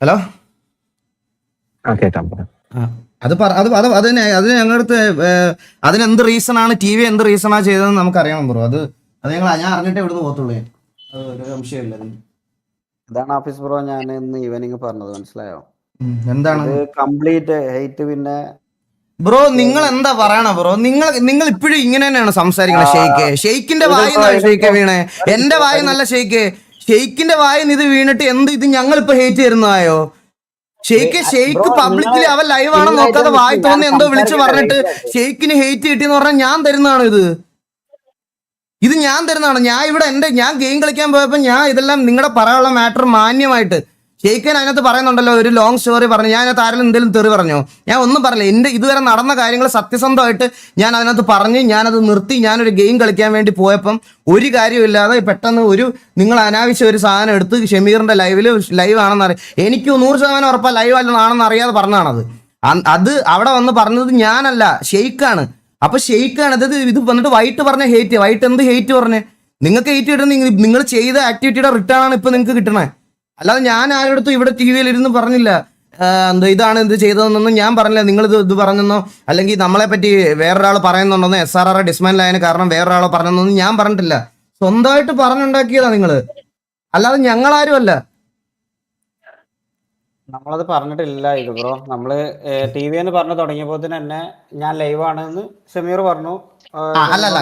ഹലോ, അത് ഞങ്ങളുടെ അടുത്ത് അതിനെന്ത് റീസൺ ആണ് TV എന്ത് റീസണാ ചെയ്തതെന്ന് നമുക്കറിയണം ബ്രോ. അത് ഞാൻ അറിഞ്ഞിട്ടേ ഇവിടുന്ന് പോകത്തുള്ളൂ. ഒരു സംശയമില്ല. ഇതാണ് ആഫീസ് ബ്രോ ഞാൻ ഇന്ന് ഈവനിങ് പറഞ്ഞത്, മനസ്സിലായോ? എന്താണ് കംപ്ലീറ്റ് ഹെയ്റ്റ്. പിന്നെ ബ്രോ നിങ്ങൾ എന്താ പറയണ ബ്രോ? നിങ്ങൾ ഇപ്പോഴും ഇങ്ങനെ തന്നെയാണ് സംസാരിക്കണത്. ഷെയ്ക്കിന്റെ വായി ഷെയ്ക്ക് വീണേ. എന്റെ വായി നല്ല ഷെയ്ക്കിന്റെ വായിന്ന് ഇത് വീണിട്ട് ഇത് ഞങ്ങളിപ്പോ ഹേറ്റ് തരുന്നതായോ? ഷെയ്ക്ക് പബ്ലിക്കലി അവൻ ലൈവ് ആണെന്ന് നോക്കാതെ വായി തോന്നി എന്തോ വിളിച്ചു പറഞ്ഞിട്ട് ഷെയ്ക്കിന് ഹേറ്റ് കിട്ടിയെന്ന് പറഞ്ഞാൽ ഞാൻ തരുന്നതാണ് ഇത് ഞാൻ തരുന്നതാണ്. ഞാൻ ഗെയിം കളിക്കാൻ പോയപ്പോൾ ഞാൻ ഇതെല്ലാം നിങ്ങളുടെ പറയാനുള്ള മാറ്റർ മാന്യമായിട്ട് ഷെയ്ക്കൻ അതിനകത്ത് പറയുന്നുണ്ടല്ലോ, ഒരു ലോങ് സ്റ്റോറി പറഞ്ഞു. ഞാൻ അതിനകത്ത് ആരെങ്കിലും എന്തെങ്കിലും തെറി പറഞ്ഞോ? ഞാൻ ഒന്നും പറഞ്ഞില്ല. എൻ്റെ ഇതുവരെ നടന്ന കാര്യങ്ങൾ സത്യസന്ധമായിട്ട് ഞാൻ അതിനകത്ത് പറഞ്ഞ് ഞാനത് നിർത്തി. ഞാനൊരു ഗെയിം കളിക്കാൻ വേണ്ടി പോയപ്പം ഒരു കാര്യമില്ലാതെ പെട്ടെന്ന് നിങ്ങൾ അനാവശ്യം ഒരു സാധനം എടുത്ത് ഷമീറിന്റെ ലൈവ് ആണെന്ന് അറിയാം. എനിക്ക് 100% ഉറപ്പാ ലൈവ് ആണെന്ന് അറിയാതെ പറഞ്ഞാണത്. അത് അവിടെ വന്ന് പറഞ്ഞത് ഞാനല്ല, ഷെയ്ക്കാണ്. അപ്പൊ ഷെയ്ക്കാണ് ഇത് വന്നിട്ട് വൈകിട്ട് പറഞ്ഞ ഹേറ്റ്. വൈകിട്ട് എന്ത് ഹേറ്റ് പറഞ്ഞേ? നിങ്ങൾക്ക് ഹേറ്റ് കിട്ടുന്ന നിങ്ങൾ ചെയ്ത ആക്ടിവിറ്റിയുടെ റിട്ടേൺ ആണ് ഇപ്പൊ നിങ്ങൾക്ക് കിട്ടണേ. അല്ലാതെ ഞാൻ ആരോടത്തും ഇവിടെ TV-യിൽ ഇരുന്ന് പറഞ്ഞില്ല ഇതാണ് ഇത് ചെയ്തതെന്നൊന്നും ഞാൻ പറഞ്ഞില്ല. നിങ്ങൾ ഇത് പറഞ്ഞെന്നോ അല്ലെങ്കിൽ നമ്മളെ പറ്റി വേറൊരാൾ പറയുന്നുണ്ടെന്നോ SRR ഡിസ്മാൻഡിലായതിന് കാരണം വേറൊരാളോ പറഞ്ഞെന്നൊന്നും ഞാൻ പറഞ്ഞിട്ടില്ല. സ്വന്തമായിട്ട് പറഞ്ഞുണ്ടാക്കിയതാ നിങ്ങൾ, അല്ലാതെ ഞങ്ങളാരും അല്ല. നമ്മളത് പറഞ്ഞിട്ടില്ല ഇത് ബ്രോ. നമ്മള് TV എന്ന് പറഞ്ഞു തുടങ്ങിയപ്പോ തന്നെ ഞാൻ ലൈവ് ആണെന്ന് ഷമീർ പറഞ്ഞു. അല്ലല്ല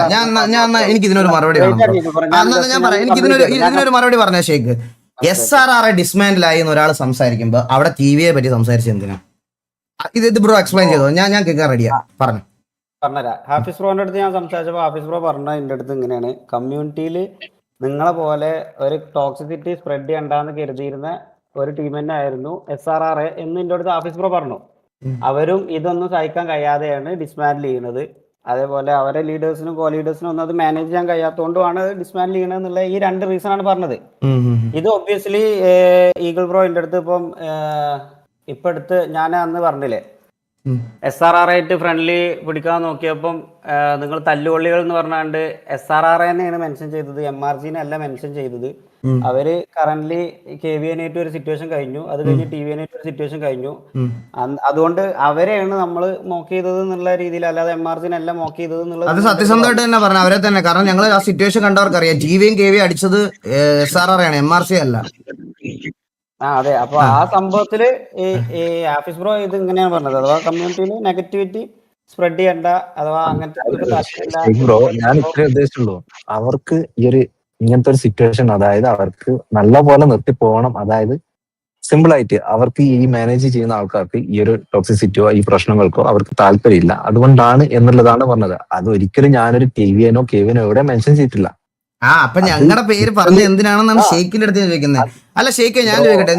എനിക്ക് ഇതിനൊരു മറുപടി വേണം ബ്രോ. ഞാൻ പറയാം, എനിക്ക് ഇതിനൊരു മറുപടി പറഞ്ഞ ഷേക്ക്. SRR ഡിസ്മാൻഡിലായി എന്ന് ഒരാൾ സംസാരിക്കുമ്പോ അവിടെ TVയെ പറ്റി സംസാരിച്ച എന്തിനാ? ഇത് ബ്രോ എക്സ്പ്ലെയിൻ ചെയ്തോ, ഞാൻ കേൾക്കാൻ റെഡിയാ, പറഞ്ഞു. പറഞ്ഞുതരാം. ഹാഫിസ് ബ്രോന്റെ അടുത്ത് ഞാൻ സംസാരിച്ചപ്പോൾ ഹാഫിസ് ബ്രോ പറഞ്ഞ എൻ്റെ അടുത്ത് ഇങ്ങനെയാണ്, കമ്മ്യൂണിറ്റിയിൽ നിങ്ങളെ പോലെ ഒരു ടോക്സിസിറ്റി സ്പ്രെഡ് ചെയ്യണ്ടെന്ന് കരുതിയിരുന്ന ഒരു ടീം തന്നെ ആയിരുന്നു SRR എന്ന് എൻ്റെ അടുത്ത് ഹാഫിസ് ബ്രോ പറഞ്ഞു. അവരും ഇതൊന്നും സഹിക്കാൻ കഴിയാതെയാണ് ഡിസ്മാൻഡിൽ ചെയ്യുന്നത്. അതേപോലെ അവരെ ലീഡേഴ്സിനും കോ ലീഡേഴ്സിനും ഒന്നും അത് മാനേജ് ചെയ്യാൻ കഴിയാത്തതുകൊണ്ടാണ് ഡിസ്മാൻഡിൽ ചെയ്യണത് എന്നുള്ള ഈ 2 റീസൺ ആണ് പറഞ്ഞത്. ഇത് ഒബ്വിയസ്ലി ഈഗിൾ ബ്രോ എൻ്റെ അടുത്ത് ഇപ്പൊ അടുത്ത് ഞാൻ അന്ന് പറഞ്ഞില്ലേ, SRR ആയിട്ട് ഫ്രണ്ട്ലി പിടിക്കാൻ നോക്കിയപ്പം നിങ്ങൾ തല്ലുകൊള്ളികൾ എന്ന് പറഞ്ഞാണ്ട് SRR തന്നെയാണ് മെൻഷൻ ചെയ്തത്, MRG അല്ല മെൻഷൻ ചെയ്തത്. അവര് കറന്റ്ലി KVN-ആയിട്ട് ഒരു സിറ്റുവേഷൻ കഴിഞ്ഞു, അത് കഴിഞ്ഞ് TVN-ആയിട്ട് ഒരു സിറ്റുവേഷൻ കഴിഞ്ഞു. അതുകൊണ്ട് അവരെയാണ് നമ്മൾ മോക്ക് ചെയ്തത് എന്നുള്ള രീതിയിൽ, അല്ലാതെ MRG അല്ല മോക്ക് ചെയ്തത് എന്നുള്ളത്. അത് സത്യസന്ധമായിട്ട് തന്നെ പറഞ്ഞു, അവരെ തന്നെ. കാരണം ഞങ്ങൾ ആ സിറ്റുവേഷൻ കണ്ടവർക്ക് അറിയാം, TVയും KV അടിച്ചത് SRR ആണ്, MRC അല്ല. അതെ. അപ്പൊ ആ സംഭവത്തില് ഈ ഹാഫിസ് ബ്രോ ഇത് ഇങ്ങനെയാണ് പറഞ്ഞത്, അഥവാ കമ്മ്യൂണിറ്റിയിൽ നെഗറ്റിവിറ്റി സ്പ്രെഡ് ചെയ്യണ്ട, അഥവാ അങ്ങനത്തെ ബ്രോ ഞാൻ ഇത്രേ ഉദ്ദേശിച്ചുള്ളൂ. അവർക്ക് ഇങ്ങനത്തെ ഒരു സിറ്റുവേഷൻ, അതായത് അവർക്ക് നല്ല പോലെ നിർത്തി പോകണം. അതായത് സിമ്പിൾ ആയിട്ട് അവർക്ക് ഈ മാനേജ് ചെയ്യുന്ന ആൾക്കാർക്ക് ഈ ഒരു ടോക്സിസിറ്റിയോ ഈ പ്രശ്നങ്ങൾക്കോ അവർക്ക് താല്പര്യമില്ല, അതുകൊണ്ടാണ് എന്നുള്ളതാണ് പറഞ്ഞത്. അത് ഒരിക്കലും ഞാനൊരു TVNോ KVNോ എവിടെ മെൻഷൻ ചെയ്തിട്ടില്ല. അപ്പൊ ഞങ്ങളുടെ പേര് പറഞ്ഞ എന്തിനാണെന്നാണ് ഷെയ്ഖിന്റെ അടുത്ത് ചോദിക്കുന്നത്. അല്ല ഷെയ്ഖെ, ഞാൻ ചോദിക്കട്ടെ,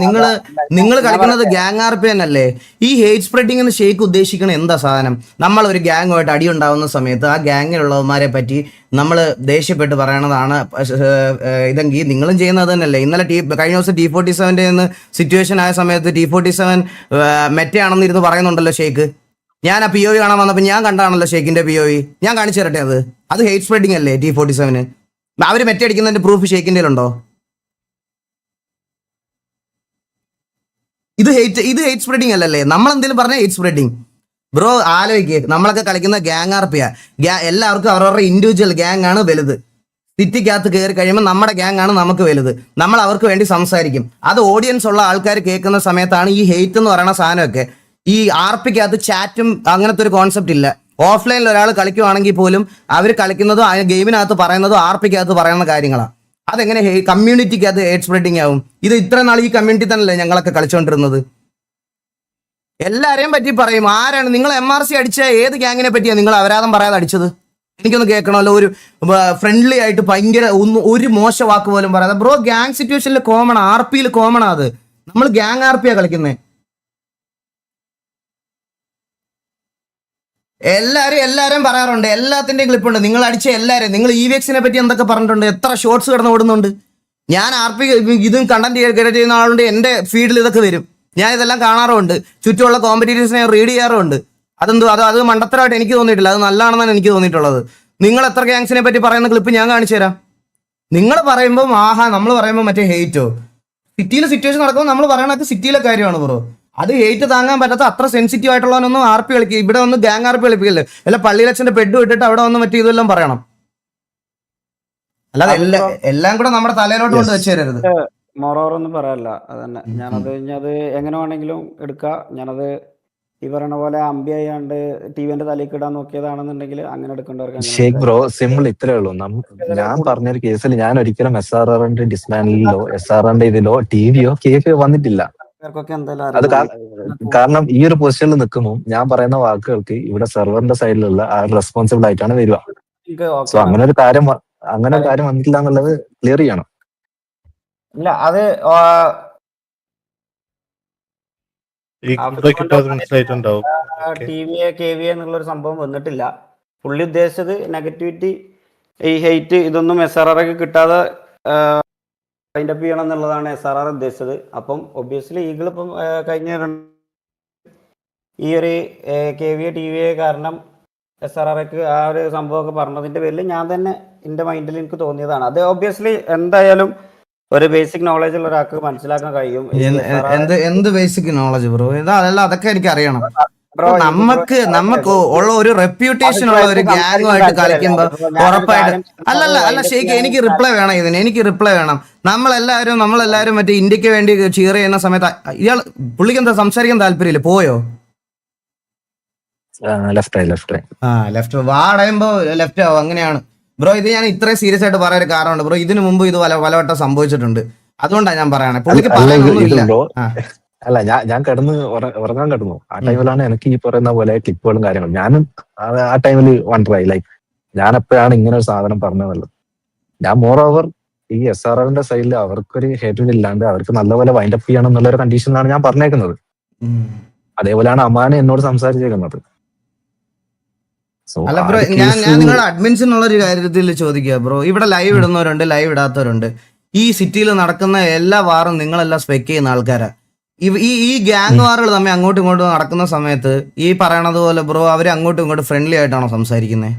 നിങ്ങൾ കളിക്കുന്നത് ഗ്യാങ് RPN അല്ലേ? ഈ ഹേറ്റ് സ്പ്രെഡിംഗ് എന്ന് ഷെയ്ഖ് ഉദ്ദേശിക്കണ എന്താ സാധനം? നമ്മൾ ഒരു ഗ്യാങ്ങുമായിട്ട് അടി ഉണ്ടാവുന്ന സമയത്ത് ആ ഗ്യാങ്ങിലുള്ളവന്മാരെ പറ്റി നമ്മൾ ദേഷ്യപ്പെട്ട് പറയണതാണ് ഇതെങ്കിൽ നിങ്ങളും ചെയ്യുന്നത് തന്നെയല്ലേ? ഇന്നലെ കഴിഞ്ഞ ദിവസം T47 സിറ്റുവേഷൻ ആയ സമയത്ത് T47 മെറ്റയാണെന്ന് ഇരുന്ന് പറയുന്നുണ്ടല്ലോ ഷെയ്ഖ്. ഞാൻ ആ POV കാണാൻ വന്നപ്പോൾ ഞാൻ കണ്ടാണല്ലോ ഷെയ്ഖിന്റെ POV. ഞാൻ കാണിച്ചു തരട്ടെ, അത് ഹേറ്റ് സ്പ്രെഡിംഗ് അല്ലേ? T47 അവര് മെറ്റടിക്കുന്നതിന്റെ പ്രൂഫ് ഷെയ്ഖിന്റെ ഉണ്ടോ? ഇത് ഹേറ്റ് സ്പ്രെഡിംഗ് അല്ലല്ലേ? നമ്മൾ എന്തെങ്കിലും പറഞ്ഞ ഹേറ്റ് സ്പ്രെഡിംഗ്. ബ്രോ ആലോചിക്കുക, നമ്മളൊക്കെ കളിക്കുന്ന ഗ്യാങ് RP എല്ലാവർക്കും അവരവരുടെ ഇൻഡിവിജ്വൽ ഗ്യാങ് ആണ് വലുത്. സിറ്റിക്കകത്ത് കയറി കഴിയുമ്പോൾ നമ്മുടെ ഗ്യാങ് ആണ് നമുക്ക് വലുത്. നമ്മൾ അവർക്ക് വേണ്ടി സംസാരിക്കും. അത് ഓഡിയൻസ് ഉള്ള ആൾക്കാർ കേൾക്കുന്ന സമയത്താണ് ഈ ഹെയ്റ്റ് എന്ന് പറയുന്ന സാധനമൊക്കെ. ഈ RPക്കകത്ത് ചാറ്റും അങ്ങനത്തെ ഒരു കോൺസെപ്റ്റ് ഇല്ല. ഓഫ്ലൈനിൽ ഒരാൾ കളിക്കുവാണെങ്കിൽ പോലും അവർ കളിക്കുന്നതും ആ ഗെയിമിനകത്ത് പറയുന്നതും RPക്കകത്ത് പറയുന്ന കാര്യങ്ങളാണ്. അതെങ്ങനെ കമ്മ്യൂണിറ്റിക്കകത്ത് ഹേറ്റ് സ്പ്രെഡിങ് ആവും? ഇത് ഇത്ര നാൾ ഈ കമ്മ്യൂണിറ്റി തന്നെയല്ലേ ഞങ്ങളൊക്കെ കളിച്ചുകൊണ്ടിരുന്നത്? എല്ലാരെയും പറ്റി പറയും. ആരാണ് നിങ്ങൾ MRC അടിച്ച ഏത് ഗ്യാങ്ങിനെ പറ്റിയാണ് നിങ്ങൾ അപരാധം പറയാതെ അടിച്ചത്? എനിക്കൊന്ന് കേൾക്കണമല്ലോ. ഒരു ഫ്രണ്ട്ലി ആയിട്ട് ഭയങ്കര ഒരു മോശ വാക്ക് പോലും പറയാതെ. ബ്രോ ഗ്യാങ് സിറ്റുവേഷനിൽ കോമൺ, RPയിൽ കോമൺ അത്. നമ്മൾ ഗ്യാങ് RPയാ കളിക്കുന്നത്. എല്ലാരും പറയാറുണ്ട്, എല്ലാത്തിന്റെയും ക്ലിപ്പുണ്ട്. നിങ്ങൾ അടിച്ച എല്ലാരും, നിങ്ങൾ EVXനെ പറ്റി എന്തൊക്കെ പറഞ്ഞിട്ടുണ്ട്, എത്ര ഷോർട്സ് കിടന്ന് ഓടുന്നുണ്ട്. ഞാൻ RP ഇതും കണ്ടന്റ് ക്രിയേറ്റ് ചെയ്യുന്ന ആളുകൊണ്ട് എന്റെ ഫീഡിൽ ഇതൊക്കെ വരും. ഞാൻ ഇതെല്ലാം കാണാറുണ്ട്. ചുറ്റുമുള്ള കോമ്പറ്റീറ്റേഴ്സിനെ റീഡ് ചെയ്യാറുണ്ട്. അത് മണ്ടത്തരമായിട്ട് എനിക്ക് തോന്നിയിട്ടില്ല, അത് നല്ലതാണെന്നാണ് എനിക്ക് തോന്നിയിട്ടുള്ളത്. നിങ്ങൾ എത്ര ഗ്യാങ്സിനെ പറ്റി പറയുന്ന ക്ലിപ്പ് ഞാൻ കാണിച്ചു തരാം. നിങ്ങൾ പറയുമ്പോൾ നമ്മൾ പറയുമ്പോൾ മറ്റേ ഹെയ്റ്റോ, സിറ്റിയിലെ സിറ്റുവേഷൻ നടക്കുമ്പോൾ നമ്മൾ പറയണത് സിറ്റിയിലെ കാര്യമാണ് ബ്രോ. അത് ഹെയ്റ്റ് താങ്ങാൻ പറ്റാത്ത അത്ര സെൻസിറ്റീവ് ആയിട്ടുള്ളവനൊന്നും RP കളിക്കുക. ഇവിടെ ഒന്ന് ഗ്യാങ് RP കളിപ്പിക്കല്ലേ? അല്ല പള്ളിയിലച്ഛന്റെ പെഡ് ഇട്ടിട്ട് അവിടെ വന്ന് മറ്റേ ഇതെല്ലാം പറയണം. അല്ലാതെ എല്ലാം കൂടെ നമ്മുടെ തലയിലോട്ട് കൊണ്ട് വെച്ച് തരരുത്. മോറോറൊന്നും പറയാനില്ല. അതന്നെ ഞാനത് അത് എങ്ങനെ വേണമെങ്കിലും എടുക്കാം. ഞാനത് ഈ പറയുന്ന പോലെ അമ്പി ആയാണ്ട് TVന്റെ തലയ്ക്ക് ഇടാൻ നോക്കിയതാണെന്നുണ്ടെങ്കിൽ അങ്ങനെ എടുക്കേണ്ടവർക്ക്. ഷേഖ് ബ്രോ സിമ്പിൾ ഇത്രേ ഉള്ളൂ. ഞാൻ പറഞ്ഞൊരു കേസിൽ ഞാൻ ഒരിക്കലും SRRന്റെ ഡിസ്മാൻഡിലോ SRRന്റെ ഇതിലോ TVയോ KVയോ വന്നിട്ടില്ല. അത് കാരണം ഈ ഒരു പൊസിഷനിൽ നിൽക്കുമ്പോൾ ഞാൻ പറയുന്ന വാക്കുകൾക്ക് ഇവിടെ സെർവറിന്റെ സൈഡിലുള്ള റെസ്പോൺസിബിൾ ആയിട്ടാണ് വരിക. സോ അങ്ങനെ ഒരു കാര്യം വന്നിട്ടില്ല എന്നുള്ളത് ക്ലിയർ ചെയ്യണം. ഇല്ല, അത് TVA KVA എന്നുള്ളൊരു സംഭവം വന്നിട്ടില്ല. പുള്ളി ഉദ്ദേശിച്ചത് നെഗറ്റിവിറ്റി, ഈ ഹെയ്റ്റ് ഇതൊന്നും SRRക്ക് കിട്ടാതെ ഫൈൻഡപ്പ് ചെയ്യണം എന്നുള്ളതാണ് SRR ഉദ്ദേശിച്ചത്. അപ്പം ഒബ്വിയസ്ലി ഈഗിൾ ഇപ്പം കഴിഞ്ഞ ഈ ഒരു KVA TVA കാരണം SRRക്ക് ആ ഒരു സംഭവമൊക്കെ പറഞ്ഞതിന്റെ പേരിൽ ഞാൻ തന്നെ എൻ്റെ മൈൻഡിൽ എനിക്ക് തോന്നിയതാണ്. അത് ഒബ്വിയസ്ലി എന്തായാലും ഒരു ബേസിക് നോളജ് ഉള്ള ഒരാൾക്ക് മനസ്സിലാക്കാൻ കഴിയും. എന്ത് ബേസിക് നോളജ് ബ്രോ? അതല്ല, അതൊക്കെ എനിക്ക് അറിയണം. ബ്രോ നമുക്ക് ഉള്ള ഒരു റെപ്യൂട്ടേഷൻ ഉള്ള ഒരു ഗ്യാങ്ങുമായിട്ട് കളിക്കുമ്പോ ഉറപ്പായിട്ട് അല്ല ശരിക്കും എനിക്ക് റിപ്ലൈ വേണം ഇതിന്, എനിക്ക് റിപ്ലൈ വേണം. നമ്മളെല്ലാരും മറ്റേ ഇന്ത്യക്ക് വേണ്ടി ചീർ ചെയ്യുന്ന സമയത്ത് ഇയാൾ പുള്ളിക്ക് എന്താ സംസാരിക്കാൻ താല്പര്യമില്ല, പോയോ? ലെഫ്റ്റ് വാടയുമ്പോ ലെഫ്റ്റ് ആവും, അങ്ങനെയാണ് ബ്രോ. ഇത് ഞാൻ ഇത്രയും സീരിയസ് ആയിട്ട് പറയാൻ ഒരു കാരണമുണ്ട് ബ്രോ. ഇതിനു മുമ്പ് ഇത് പലവട്ടം സംഭവിച്ചിട്ടുണ്ട്, അതുകൊണ്ടാണ് ഞാൻ പറയണേ. പുള്ളിക്ക് പറയാനൊന്നുമില്ല. അല്ല ഞാൻ ഉറങ്ങാൻ കിടന്നു. ആ ടൈമിലാണ് എനിക്ക് ഈ പറയുന്ന പോലെ ക്ലിപ്പുകളും കാര്യങ്ങളും. ഞാനും ആ ടൈമിൽ വണ്ടറായി, ലൈക്ക് ഞാൻ എപ്പോഴാണ് ഇങ്ങനെ ഒരു സാധനം പറഞ്ഞതല്ലോ. ഞാൻ മോർ ഓവർ ഈ SRRന്റെ സൈഡിൽ അവർക്കൊരു ഹേറ്റഡ് ഇല്ലാണ്ട് അവർക്ക് നല്ലപോലെ വൈൻഡപ്പ് ചെയ്യണം എന്നുള്ള ഒരു കണ്ടീഷനിലാണ് ഞാൻ പറഞ്ഞേക്കുന്നത്. അതേപോലെയാണ് അമാനെ എന്നോട് സംസാരിച്ചേക്കുന്നത്. അല്ല ബ്രോ, ഞാൻ നിങ്ങളുടെ അഡ്മിൻസിനുള്ള ഒരു കാര്യത്തിൽ ചോദിക്കുക ബ്രോ. ഇവിടെ ലൈവ് ഇടുന്നവരുണ്ട്, ലൈവ് ഇടാത്തവരുണ്ട്. ഈ സിറ്റിയിൽ നടക്കുന്ന എല്ലാ വാറും നിങ്ങളെല്ലാം സ്പെക്ക് ചെയ്യുന്ന ആൾക്കാരാ. ഈ ഗ്യാങ് വാറുകൾ തമ്മിൽ അങ്ങോട്ടും ഇങ്ങോട്ടും നടക്കുന്ന സമയത്ത് ഈ പറയണത് പോലെ ബ്രോ അവര് അങ്ങോട്ടും ഇങ്ങോട്ടും ഫ്രണ്ട്ലി ആയിട്ടാണോ സംസാരിക്കുന്നത്?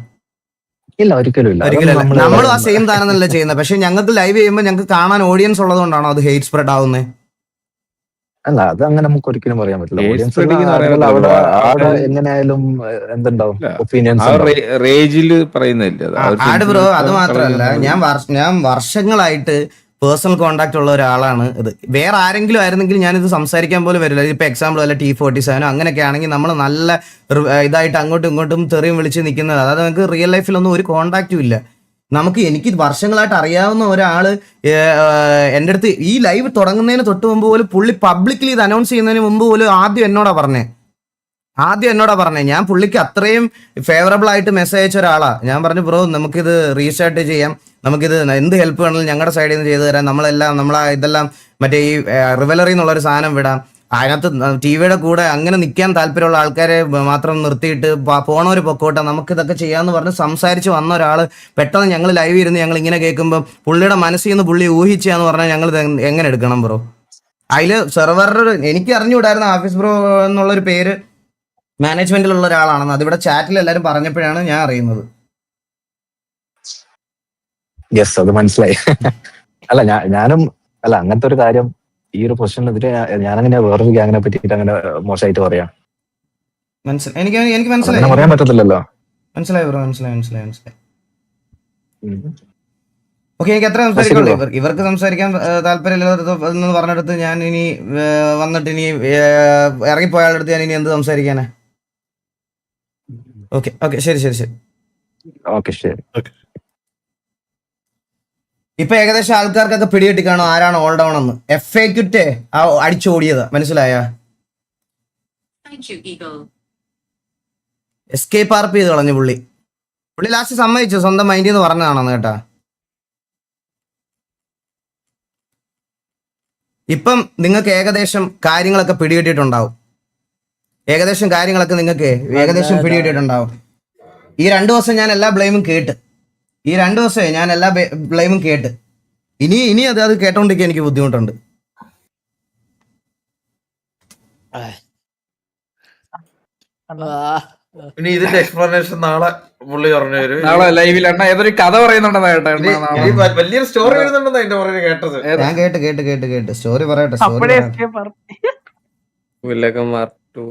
ഇല്ല, ഒരിക്കലും ഇല്ല. നമ്മളും ആ സെയിം താനല്ല ചെയ്യുന്നത്. പക്ഷെ ഞങ്ങൾക്ക് ലൈവ് ചെയ്യുമ്പോൾ ഞങ്ങൾക്ക് കാണാൻ ഓഡിയൻസ് ഉള്ളത് കൊണ്ടാണോ അത് ഹെയ്റ്റ് സ്പ്രെഡ് ആവുന്നത്? അല്ല, അത് അങ്ങനെ നമുക്ക് ഒരിക്കലും പറയാൻ പറ്റില്ല. ഓഡിയൻസ് അവിടെ എങ്ങനെയായാലും എന്തുണ്ടാവും, ഒപ്പീനിയൻസ് റേജില് പറയുന്നില്ല ബ്രോ. അത് മാത്രമല്ല, ഞാൻ വർഷങ്ങളായിട്ട് പേഴ്സണൽ കോണ്ടാക്ട് ഉള്ള ഒരാളാണ്. ഇത് വേറെ ആരെങ്കിലും ആയിരുന്നെങ്കിൽ ഞാനിത് സംസാരിക്കാൻ പോലും വരില്ല. ഇപ്പൊ എക്സാമ്പിൾ വല്ല T47 അങ്ങനെയൊക്കെ ആണെങ്കിൽ നമ്മൾ നല്ല ഇതായിട്ട് അങ്ങോട്ടും ഇങ്ങോട്ടും തെറിയും വിളിച്ച് നിൽക്കുന്നത്. അതായത് നമുക്ക് റിയൽ ലൈഫിലൊന്നും ഒരു കോണ്ടാക്റ്റും ഇല്ല. എനിക്ക് വർഷങ്ങളായിട്ട് അറിയാവുന്ന ഒരാള് എൻ്റെ അടുത്ത് ഈ ലൈവ് തുടങ്ങുന്നതിന് തൊട്ട് മുമ്പ് പോലും പുള്ളി പബ്ലിക്കലി ഇത് അനൗൺസ് ചെയ്യുന്നതിന് മുമ്പ് പോലും ആദ്യം എന്നോടാ പറഞ്ഞേ. ഞാൻ പുള്ളിക്ക് അത്രയും ഫേവറബിൾ ആയിട്ട് മെസ്സേജ് അയച്ച ഒരാളാ. ഞാൻ പറഞ്ഞു ബ്രോ നമുക്കിത് റീസ്റ്റാർട്ട് ചെയ്യാം, നമുക്കിത് എന്ത് ഹെൽപ്പ് വേണമെങ്കിലും ഞങ്ങളുടെ സൈഡിൽ നിന്ന് ചെയ്തു തരാം, ഇതെല്ലാം മറ്റേ ഈ റിവലറി എന്നുള്ളൊരു സാധനം വിടാം, അതിനകത്ത് ടിവിയുടെ കൂടെ അങ്ങനെ നിൽക്കാൻ താല്പര്യമുള്ള ആൾക്കാരെ മാത്രം നിർത്തിയിട്ട് പോണവര് പൊക്കോട്ടെ, നമുക്കിതൊക്കെ ചെയ്യാമെന്ന് പറഞ്ഞ് സംസാരിച്ച് വന്ന ഒരാൾ പെട്ടെന്ന് ഞങ്ങൾ ലൈവ് ഇരുന്ന് ഞങ്ങൾ ഇങ്ങനെ കേൾക്കുമ്പോൾ പുള്ളിയുടെ മനസ്സിൽ നിന്ന് പുള്ളി ഊഹിച്ചാന്ന് പറഞ്ഞാൽ ഞങ്ങൾ എങ്ങനെ എടുക്കണം ബ്രോ? അതില് സെർവറിൽ എനിക്ക് അറിഞ്ഞുകൂടായിരുന്നു ആഫീസ് ബ്രോ എന്നുള്ളൊരു പേര് മാനേജ്മെന്റിലുള്ള ഒരാളാണെന്ന്. അതിവിടെ ചാറ്റിൽ എല്ലാവരും പറഞ്ഞപ്പോഴാണ് ഞാൻ അറിയുന്നത്. യെസ്, അത് മനസ്സിലായി. അല്ല ഞാനും അല്ല അങ്ങനത്തെ ഒരു കാര്യം ഈ ഒരു പൊസിഷനെതിരെ ഞാനങ്ങനെ വേറൊരു ഗ്യാങ്ങിനെ പറ്റിയിട്ട് അങ്ങനെ മോശമായിട്ട് പറയാം എനിക്ക് മനസ്സിലായി. പറയാൻ പറ്റത്തില്ലല്ലോ. മനസ്സിലായി ബ്രോ, മനസ്സിലായി. ഓക്കെ, എനിക്ക് എത്ര സംസാരിക്കുള്ളൂ? ഇവർക്ക് സംസാരിക്കാൻ താല്പര്യമില്ലെന്ന് പറഞ്ഞെടുത്ത് ഞാൻ ഇനി വന്നിട്ട് ഇനി ഇറങ്ങിപ്പോയാളുടെ അടുത്ത് ഞാൻ ഇനി എന്ത് സംസാരിക്കാനാ? ഓക്കെ ശരി. ഇപ്പൊ ഏകദേശം ആൾക്കാർക്കൊക്കെ പിടികിട്ടി കാണും ആരാണ് ഓൾ ഡൗൺ എന്ന്. FAQte അടിച്ചോടിയത് മനസ്സിലായ? എസ്കേപ്പ് RP ചെയ്ത് കളഞ്ഞു പുള്ളി ലാസ്റ്റ് സമ്മതിച്ചു, സ്വന്തം മൈൻഡിൽ നിന്ന് പറഞ്ഞതാണെന്ന് കേട്ടാ. ഇപ്പം നിങ്ങൾക്ക് ഏകദേശം കാര്യങ്ങളൊക്കെ പിടികിട്ടിയിട്ടുണ്ടാവും. ഈ 2 ദിവസം ഞാൻ എല്ലാ ബ്ലെയിമും കേട്ട്. ഇനി അത് കേട്ടോണ്ടിരിക്കാൻ എനിക്ക് ബുദ്ധിമുട്ടുണ്ട്. ഇനി ഇതിന്റെ എക്സ്പ്ലനേഷൻ നാളെ പുള്ളി പറഞ്ഞു തരും. നാളെ ലൈവിലാണ് ഏതൊരു കഥ പറയുന്നുണ്ടെന്നാ കേട്ടോ. വലിയൊരു സ്റ്റോറി വരുന്നുണ്ടെന്നാ എന്റെ പറയുന്നത് കേട്ടത്. ഞാൻ കേട്ട് സ്റ്റോറി പറയട്ടെ. വില്ലകം മാർക്ക് 2